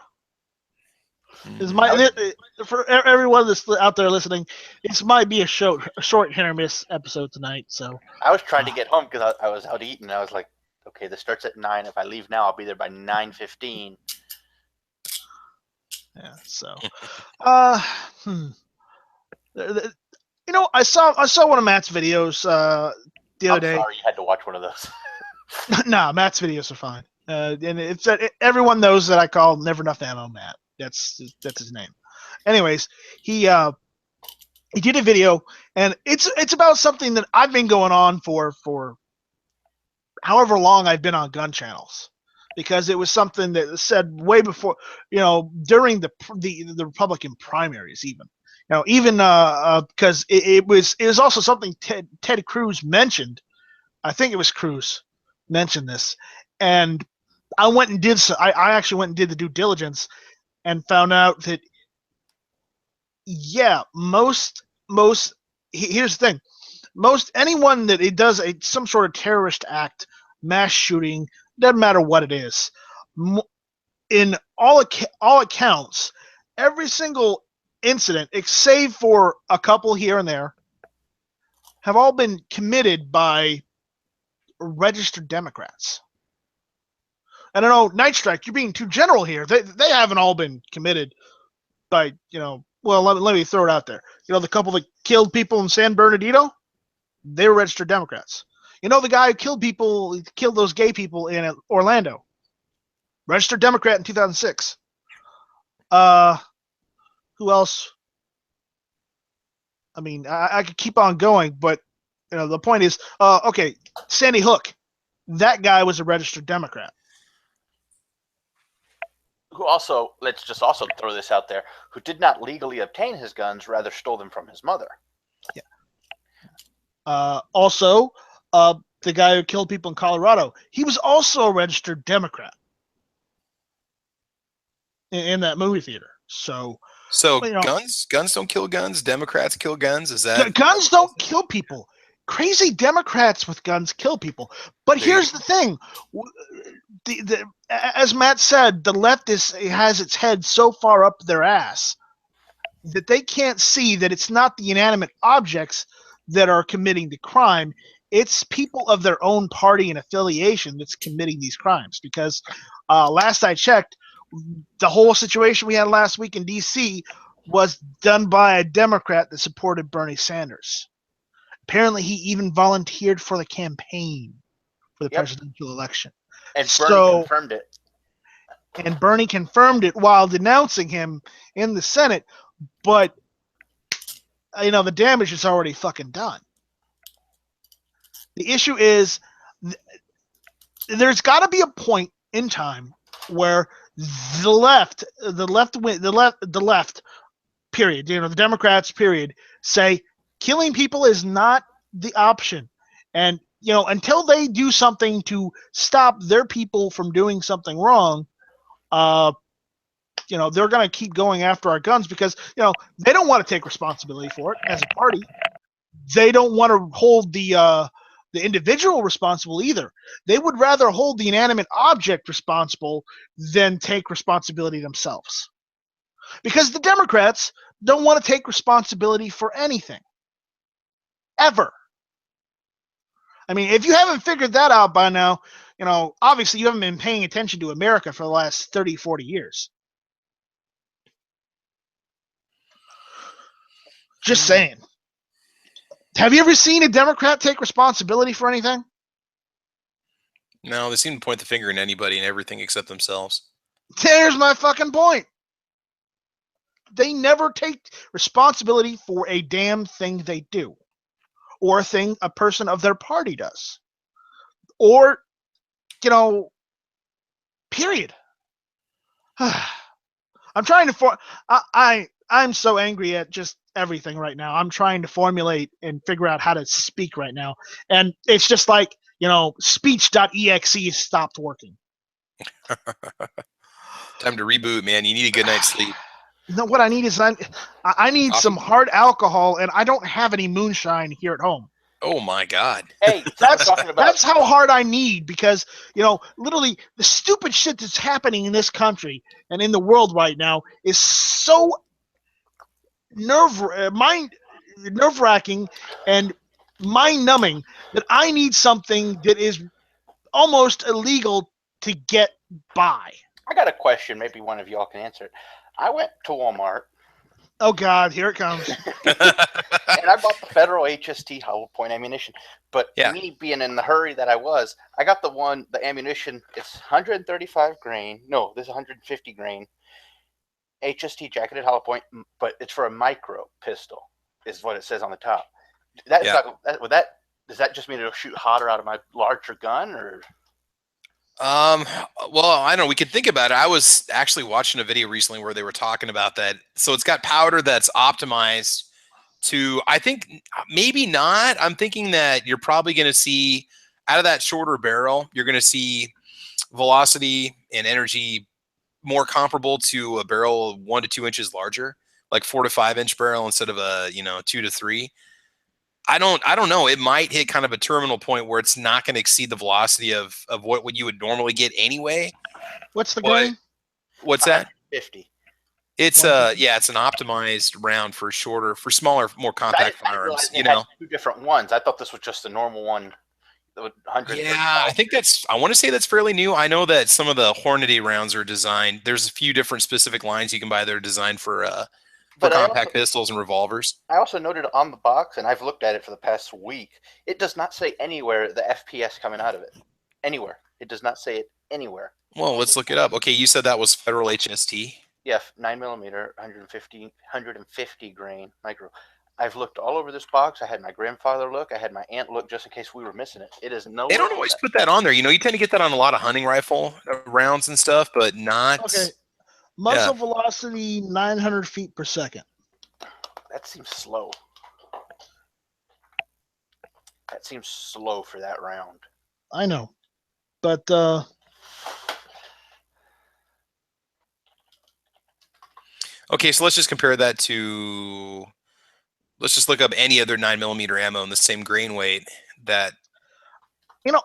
Speaker 3: For everyone that's out there listening, this might be a short hit or miss episode tonight. So
Speaker 4: I was trying to get home because I was out eating. I was like, okay, this starts at 9. If I leave now, I'll be there by 9:15.
Speaker 3: Yeah. So, I saw one of Matt's videos the other day.
Speaker 4: Sorry, you had to watch one of those.
Speaker 3: Nah, Matt's videos are fine. And it's everyone knows that I call Never Enough Ammo Matt. That's his name. Anyways, he did a video, and it's about something that I've been going on for however long I've been on gun channels, because it was something that said way before, during the Republican primaries, even because it was also something Ted Cruz mentioned. I think it was Cruz mentioned this, and I went and did so. I actually went and did the due diligence and found out that, yeah, here's the thing. Most anyone that it does some sort of terrorist act, mass shooting, doesn't matter what it is, in all accounts, every single incident, save for a couple here and there, have all been committed by registered Democrats. I don't know, Night Strike, you're being too general here. They haven't all been committed by, well, let me throw it out there. The couple that killed people in San Bernardino, they were registered Democrats. The guy who killed those gay people in Orlando, registered Democrat in 2006. Who else? I mean, I could keep on going, but the point is, okay, Sandy Hook, that guy was a registered Democrat.
Speaker 4: Who also, let's just also throw this out there, who did not legally obtain his guns, rather stole them from his mother.
Speaker 3: Yeah. Also, the guy who killed people in Colorado, he was also a registered Democrat in that movie theater. So
Speaker 2: guns don't kill guns. Democrats kill guns. Is that
Speaker 3: guns don't kill people? Crazy Democrats with guns kill people. But here's the thing: as Matt said, the left has its head so far up their ass that they can't see that it's not the inanimate objects that are committing the crime. It's people of their own party and affiliation that's committing these crimes. Because last I checked, the whole situation we had last week in D.C. was done by a Democrat that supported Bernie Sanders. Apparently, he even volunteered for the campaign for the presidential election.
Speaker 4: And Bernie confirmed it.
Speaker 3: And Bernie confirmed it while denouncing him in the Senate. But, the damage is already fucking done. The issue is there's got to be a point in time where the left, period, the Democrats, period, say killing people is not the option. And, until they do something to stop their people from doing something wrong, they're going to keep going after our guns because, they don't want to take responsibility for it as a party. They don't want to hold the individual responsible either. They would rather hold the inanimate object responsible than take responsibility themselves. Because the Democrats don't want to take responsibility for anything. Ever. I mean, if you haven't figured that out by now, obviously you haven't been paying attention to America for the last 30, 40 years. Just saying. Have you ever seen a Democrat take responsibility for anything?
Speaker 2: No, they seem to point the finger at anybody and everything except themselves.
Speaker 3: There's my fucking point. They never take responsibility for a damn thing they do. Or a thing a person of their party does. Or, period. I'm trying to I'm so angry at just everything right now. I'm trying to formulate and figure out how to speak right now. And it's just like, speech.exe stopped working.
Speaker 2: Time to reboot, man. You need a good night's sleep.
Speaker 3: No, what I need is I need
Speaker 2: Coffee?
Speaker 3: some hard alcohol, and I don't have any moonshine here at home.
Speaker 2: Oh my God.
Speaker 4: Hey,
Speaker 3: That's how hard I need, because literally the stupid shit that's happening in this country and in the world right now is so nerve-wracking and mind-numbing that I need something that is almost illegal to get by.
Speaker 4: I got a question. Maybe one of y'all can answer it. I went to Walmart.
Speaker 3: Oh God, here it comes.
Speaker 4: And I bought the Federal HST hollow point ammunition. But me being in the hurry that I was, I got the ammunition. It's 135 grain. No, this is 150 grain. HST jacketed hollow point, but it's for a micro pistol, is what it says on the top. Does that just mean it'll shoot hotter out of my larger gun, or?
Speaker 2: Well, I don't know. We can think about it. I was actually watching a video recently where they were talking about that. So it's got powder that's optimized to, I think maybe not. I'm thinking that you're probably going to see out of that shorter barrel, you're going to see velocity and energy more comparable to a barrel 1 to 2 inches larger, like 4 to 5 inch barrel instead of a 2 to 3. I don't know. It might hit kind of a terminal point where it's not going to exceed the velocity of what you would normally get anyway.
Speaker 3: What's the grain?
Speaker 2: What's that?
Speaker 4: 50.
Speaker 2: It's it's an optimized round for smaller, more compact firearms.
Speaker 4: Had two different ones. I thought this was just the normal one.
Speaker 2: Yeah, I want to say that's fairly new. I know that some of the Hornady rounds are designed. There's a few different specific lines you can buy that are designed for compact pistols and revolvers.
Speaker 4: I also noted on the box, and I've looked at it for the past week, it does not say anywhere the FPS coming out of it. Anywhere. It does not say it anywhere.
Speaker 2: Well, let's look it up. Okay, you said that was Federal HST.
Speaker 4: Yeah, 9mm, 150 grain micro. I've looked all over this box. I had my grandfather look. I had my aunt look just in case we were missing it. It is no.
Speaker 2: They don't always put that on there. You tend to get that on a lot of hunting rifle rounds and stuff, but not.
Speaker 3: Okay. Muzzle velocity 900 feet per second.
Speaker 4: That seems slow. That seems slow for that round.
Speaker 3: I know, but
Speaker 2: okay, so let's just compare that to. Let's just look up any other 9mm ammo in the same grain weight that.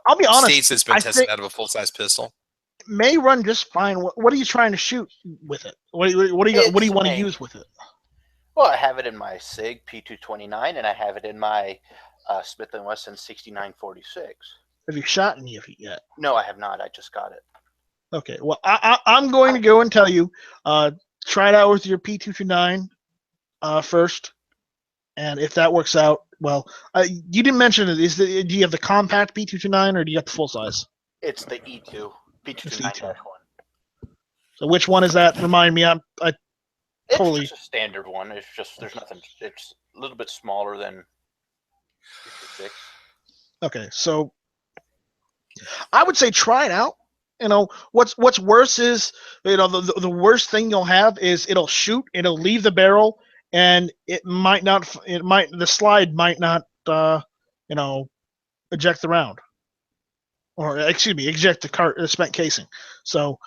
Speaker 3: I'll be honest.
Speaker 2: States has been tested out of a full-size pistol.
Speaker 3: It may run just fine. What are you trying to shoot with it? What do you want to use with it?
Speaker 4: Well, I have it in my SIG P229, and I have it in my Smith & Wesson 6946.
Speaker 3: Have you shot any of it yet?
Speaker 4: No, I have not. I just got it.
Speaker 3: Okay. Well, I'm going to go and tell you, try it out with your P229 first, and if that works out, well, you didn't mention it. Do you have the compact P229 or do you have the full size?
Speaker 4: It's the E2 P229-1.
Speaker 3: So which one is that? Remind me.
Speaker 4: It's just a standard one. It's just there's nothing. It's a little bit smaller than 56.
Speaker 3: Okay, so I would say try it out. What's worse is the worst thing you'll have is it'll shoot, it'll leave the barrel, and the slide might not eject the round, or eject the spent casing. So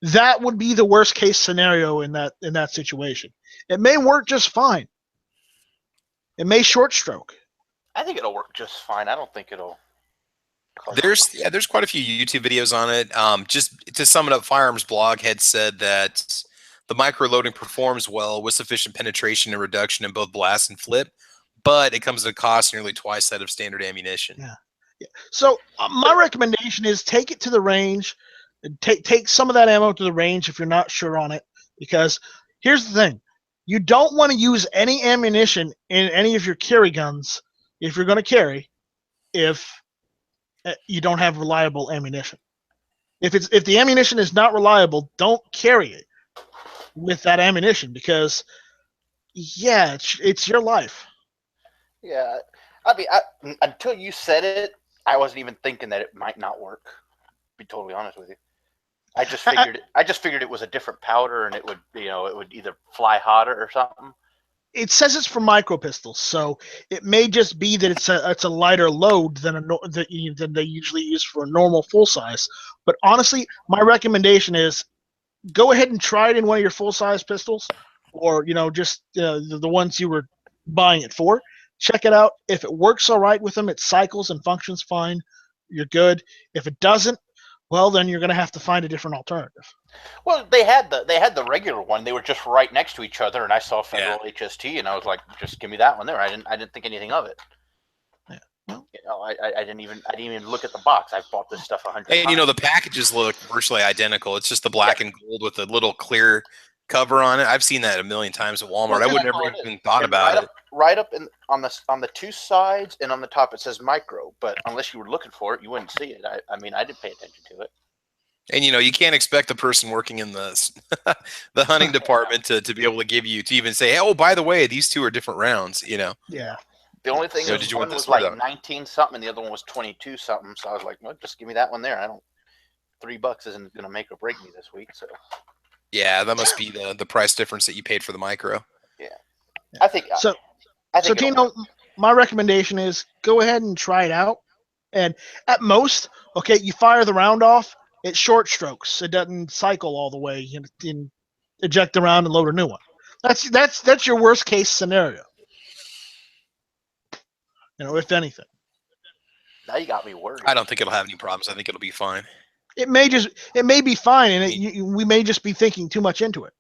Speaker 3: that would be the worst case scenario in that situation. It may work just fine. It may short stroke.
Speaker 4: I think it'll work just fine. I don't think it'll.
Speaker 2: There's quite a few YouTube videos on it. Just to sum it up, Firearms Blog had said that the micro loading performs well with sufficient penetration and reduction in both blast and flip, but it comes at a cost nearly twice that of standard ammunition.
Speaker 3: Yeah. So my recommendation is take it to the range. Take some of that ammo to the range if you're not sure on it, because here's the thing. You don't want to use any ammunition in any of your carry guns if you're going to carry if you don't have reliable ammunition. If the ammunition is not reliable, don't carry it with that ammunition, because it's your life.
Speaker 4: Yeah, I mean, until you said it, I wasn't even thinking that it might not work. To be totally honest with you, I just figured it was a different powder, and it would either fly hotter or something.
Speaker 3: it says it's for micro pistols, so it may just be that it's a lighter load than than they usually use for a normal full size. But honestly, my recommendation is go ahead and try it in one of your full size pistols, or just the ones you were buying it for. Check it out. If it works all right with them, it cycles and functions fine. You're good. If it doesn't, well, then you're going to have to find a different alternative.
Speaker 4: Well, they had the regular one. They were just right next to each other, and I saw Federal HST, and I was like, just give me that one there. I didn't think anything of it.
Speaker 3: Yeah. Well,
Speaker 4: I didn't even look at the box. I've bought this stuff 100 times.
Speaker 2: And the packages look virtually identical. It's just the black and gold with a little clear cover on it. I've seen that a million times at Walmart. I would never even thought about it.
Speaker 4: Right up on the two sides and on the top it says micro, but unless you were looking for it, you wouldn't see it. I mean, I didn't pay attention to it.
Speaker 2: And you can't expect the person working in the hunting department to be able to give you to even say, hey, oh, by the way, these two are different rounds.
Speaker 3: Yeah.
Speaker 4: The only thing is one was like 19 something, and the other one was 22 something. So I was like, well, just give me that one there. $3 isn't going to make or break me this week. So.
Speaker 2: Yeah, that must be the price difference that you paid for the micro.
Speaker 4: Yeah. I think
Speaker 3: so. So Tino, my recommendation is go ahead and try it out, and at most, okay, you fire the round off. It's short strokes. It doesn't cycle all the way and eject the round and load a new one. That's your worst case scenario. If anything.
Speaker 4: Now you got me worried.
Speaker 2: I don't think it'll have any problems. I think it'll be fine.
Speaker 3: It may be fine, and we may just be thinking too much into it.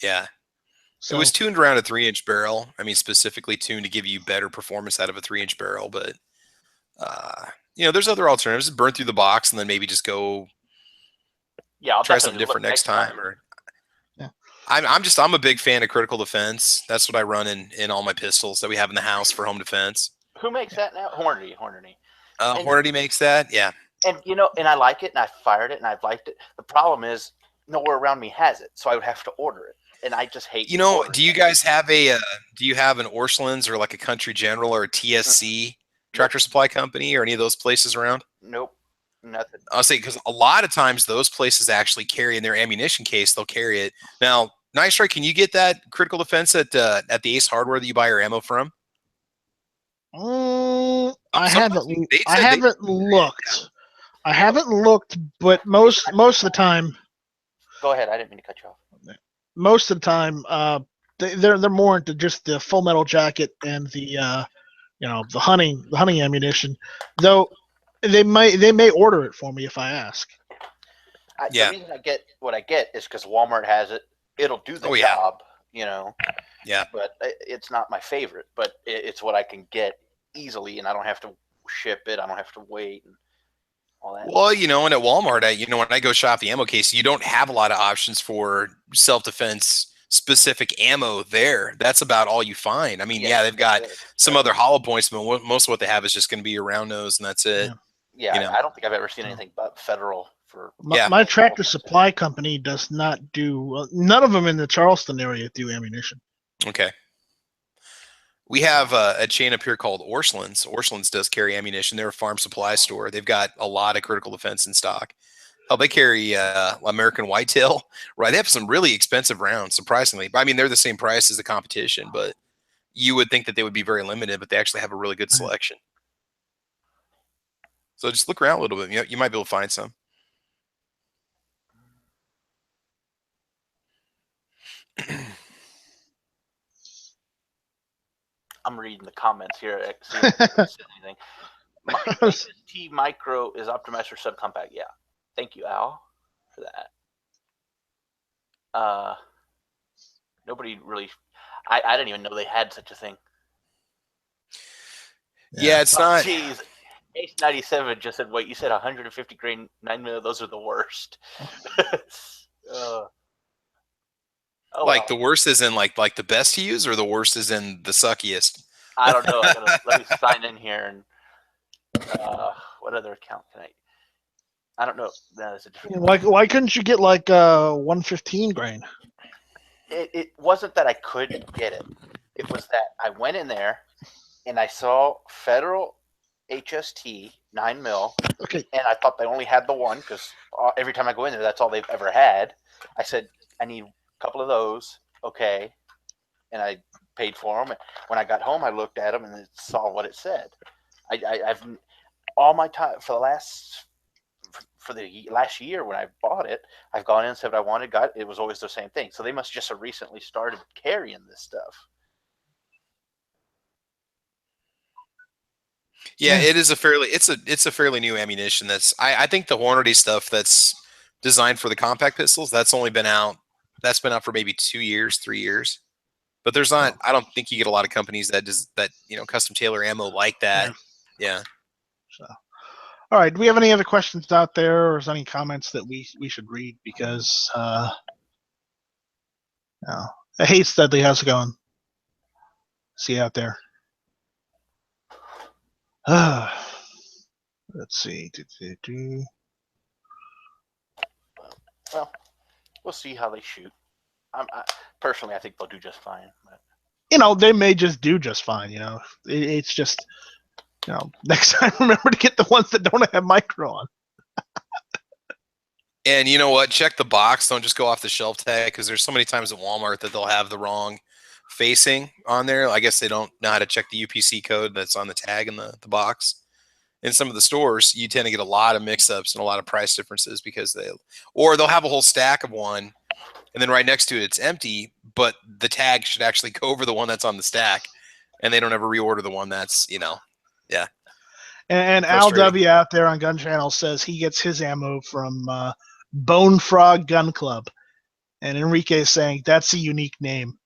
Speaker 2: Yeah.
Speaker 3: So,
Speaker 2: it was tuned around a 3-inch barrel. I mean, specifically tuned to give you better performance out of a 3-inch barrel. But, there's other alternatives. Burn through the box and then maybe just go
Speaker 4: I'll
Speaker 2: try something different next time. I'm a big fan of Critical Defense. That's what I run in all my pistols that we have in the house for home defense.
Speaker 4: Who makes that now? Hornady.
Speaker 2: Hornady makes that, yeah.
Speaker 4: And, and I like it, and I fired it, and I've liked it. The problem is nowhere around me has it, so I would have to order it. And I just hate.
Speaker 2: Do you guys have do you have an Orscheln's or like a Country General or a TSC Tractor Supply Company or any of those places around?
Speaker 4: Nope, nothing.
Speaker 2: I'll say because a lot of times those places actually carry in their ammunition case. They'll carry it. Now, Nice Strike, can you get that Critical Defense at the Ace Hardware that you buy your ammo from?
Speaker 3: I haven't looked. I haven't looked, but most of the time.
Speaker 4: Go ahead. I didn't mean to cut you off.
Speaker 3: Most of the time, they're more into just the Full Metal Jacket and the the hunting ammunition. Though they may order it for me if I ask.
Speaker 4: The reason I get what I get is because Walmart has it. It'll do the job,
Speaker 2: Yeah.
Speaker 4: But it's not my favorite. But it's what I can get easily, and I don't have to ship it. I don't have to wait. And all that.
Speaker 2: Well, and at Walmart, when I go shop the ammo case, you don't have a lot of options for self-defense specific ammo there. That's about all you find. I mean, they've got some other hollow points, but most of what they have is just going to be your round nose, and that's it.
Speaker 4: Yeah, I don't think I've ever seen anything but Federal for.
Speaker 3: My Tractor Supply Company does not do. None of them in the Charleston area do ammunition.
Speaker 2: Okay. We have a chain up here called Orscheln's. Orscheln's does carry ammunition. They're a farm supply store. They've got a lot of Critical Defense in stock. Oh, they carry American Whitetail. Right, they have some really expensive rounds, surprisingly. I mean, they're the same price as the competition, but you would think that they would be very limited, but they actually have a really good selection. So just look around a little bit. You might be able to find some.
Speaker 4: I'm reading the comments here. See if I said anything. HST Micro is optimized for subcompact. Yeah. Thank you, Al, for that. Nobody really. I didn't even know they had such a thing.
Speaker 2: Yeah, it's not.
Speaker 4: Geez. Ace 97 just said, wait, you said 150 grain 9mm, those are the worst.
Speaker 2: The worst is in like the best to use, or the worst is in the suckiest?
Speaker 4: I don't know. Let me sign in here and what other account can I don't know. That is a different.
Speaker 3: Why couldn't you get like 115 grain?
Speaker 4: It wasn't that I couldn't get it. It was that I went in there and I saw Federal HST 9mm.
Speaker 3: Okay.
Speaker 4: And I thought they only had the one because every time I go in there, that's all they've ever had. I said, I need a couple of those. Okay. And I paid for them. When I got home, I looked at them and saw what it said. I've all my time for the last year when I bought it, I've gone in and said what I wanted, got it. It was always the same thing. So they must just have recently started carrying this stuff.
Speaker 2: Yeah, it is a fairly new ammunition. I think the Hornady stuff that's designed for the compact pistols, that's been out for maybe 2 years, 3 years. But there's not. I don't think you get a lot of companies that custom tailor ammo like that. Yeah.
Speaker 3: So, all right. Do we have any other questions out there, or is any comments that we should read? Because hey, Studley, how's it going? See you out there. Let's see.
Speaker 4: Well, we'll see how they shoot. Personally, I think they'll do just fine.
Speaker 3: But. They may just do just fine. It's just, next time remember to get the ones that don't have micro on.
Speaker 2: And you know what? Check the box. Don't just go off the shelf tag, because there's so many times at Walmart that they'll have the wrong facing on there. I guess they don't know how to check the UPC code that's on the tag in the box. In some of the stores, you tend to get a lot of mix-ups and a lot of price differences because they'll have a whole stack of one, and then right next to it, it's empty, but the tag should actually go over the one that's on the stack, and they don't ever reorder the one that's, yeah.
Speaker 3: And Al W out there on Gun Channel says he gets his ammo from Bone Frog Gun Club. And Enrique is saying that's a unique name.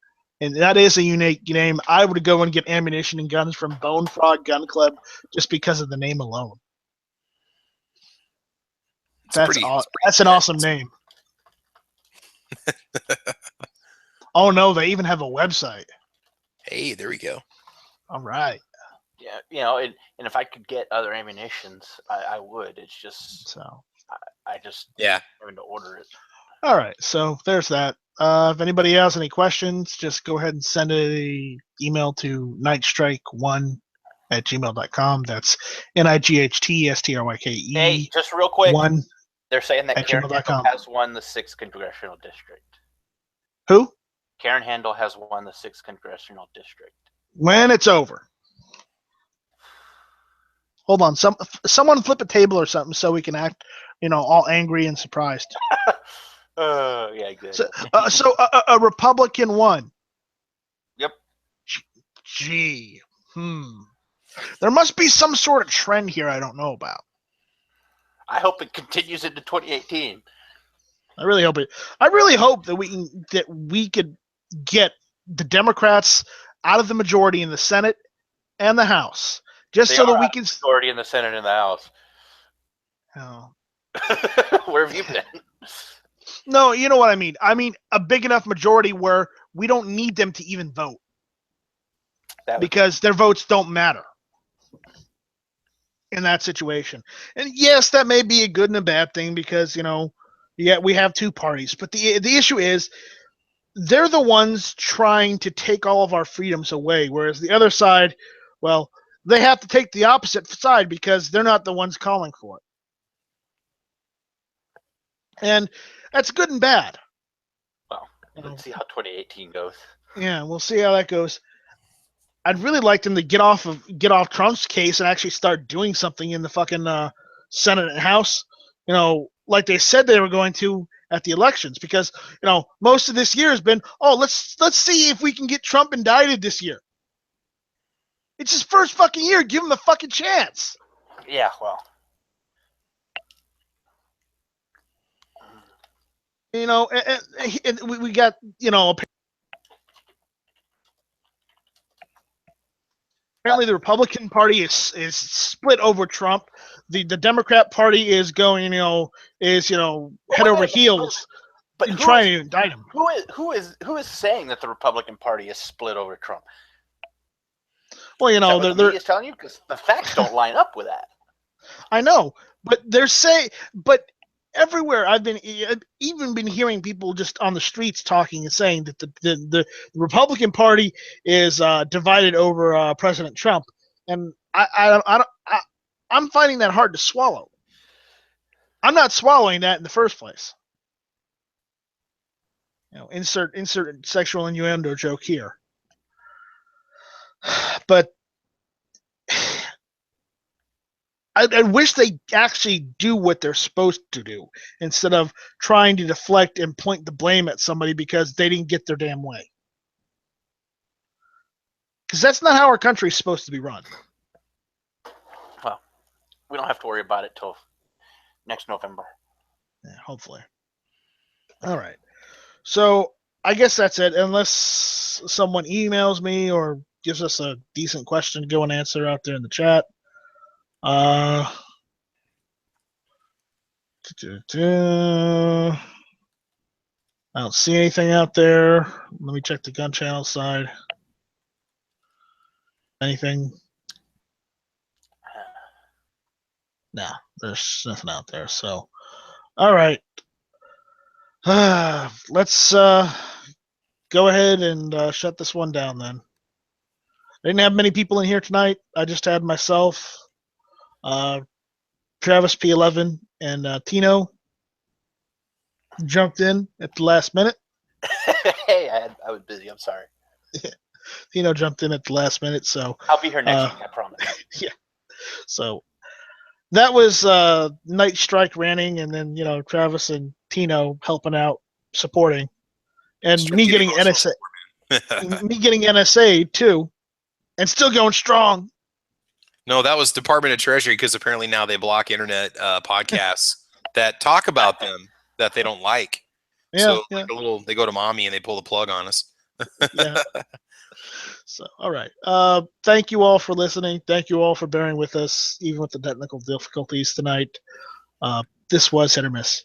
Speaker 3: And that is a unique name. I would go and get ammunition and guns from Bone Frog Gun Club just because of the name alone. That's an awesome name. Oh, no, they even have a website.
Speaker 2: Hey, there we go.
Speaker 3: All right.
Speaker 4: Yeah, and if I could get other ammunitions, I would. It's just I just having to order it.
Speaker 3: All right, so there's that. If anybody has any questions, just go ahead and send an email to nightstrike1@gmail.com. That's NIGHTSTRYKE.
Speaker 4: Hey, just real quick.
Speaker 3: 1
Speaker 4: They're saying that Karen Handel has won the 6th congressional district.
Speaker 3: Who?
Speaker 4: Karen Handel has won the 6th congressional district.
Speaker 3: When it's over. Hold on, someone flip a table or something so we can act, all angry and surprised.
Speaker 4: Yeah, exactly.
Speaker 3: So a Republican won.
Speaker 4: Yep.
Speaker 3: Gee. There must be some sort of trend here I don't know about.
Speaker 4: I hope it continues into 2018.
Speaker 3: I really hope that we could get the Democrats out of the majority in the Senate and the House, just so that we can
Speaker 4: majority in the Senate and the House.
Speaker 3: Oh.
Speaker 4: Where have you been?
Speaker 3: No, you know what I mean. I mean a big enough majority where we don't need them to even vote because their votes don't matter in that situation. And yes, that may be a good and a bad thing because, we have two parties. But the issue is they're the ones trying to take all of our freedoms away, whereas the other side, well, they have to take the opposite side because they're not the ones calling for it. And that's good and bad.
Speaker 4: Well, let's see how 2018 goes.
Speaker 3: Yeah, we'll see how that goes. I'd really like them to get off Trump's case and actually start doing something in the fucking Senate and House, like they said they were going to at the elections, because most of this year has been, let's see if we can get Trump indicted this year. It's his first fucking year. Give him a fucking chance.
Speaker 4: Yeah, well.
Speaker 3: And we got, apparently the Republican Party is split over Trump. The Democrat Party is going, head over heels in trying to indict him.
Speaker 4: Who is saying that the Republican Party is split over Trump?
Speaker 3: Well,
Speaker 4: the media's telling you, because the facts don't line up with that.
Speaker 3: I know, but everywhere I've even been hearing people just on the streets talking and saying that the Republican Party is divided over President Trump, and I'm finding that hard to swallow. I'm not swallowing that in the first place. Insert sexual innuendo joke here. But I wish they actually do what they're supposed to do instead of trying to deflect and point the blame at somebody because they didn't get their damn way. Because that's not how our country's supposed to be run.
Speaker 4: Well, we don't have to worry about it till next November.
Speaker 3: Yeah, hopefully. All right. So I guess that's it. Unless someone emails me or gives us a decent question to go and answer out there in the chat. I don't see anything out there. Let me check the gun channel side. Anything? No, there's nothing out there. So, all right. Let's go ahead and shut this one down then. I didn't have many people in here tonight. I just had myself, Travis P11, and Tino jumped in at the last minute.
Speaker 4: Hey, I was busy. I'm sorry.
Speaker 3: Tino jumped in at the last minute, so
Speaker 4: I'll be here next week. I promise.
Speaker 3: Yeah. So that was Night Strike ranting, and then Travis and Tino helping out, supporting, and me getting NSA, me getting NSA too, and still going strong.
Speaker 2: No, that was Department of Treasury because apparently now they block internet podcasts that talk about them that they don't like.
Speaker 3: Yeah,
Speaker 2: so
Speaker 3: yeah.
Speaker 2: Like they go to mommy and they pull the plug on us.
Speaker 3: Yeah. So, all right. Thank you all for listening. Thank you all for bearing with us, even with the technical difficulties tonight. This was Hit or Miss.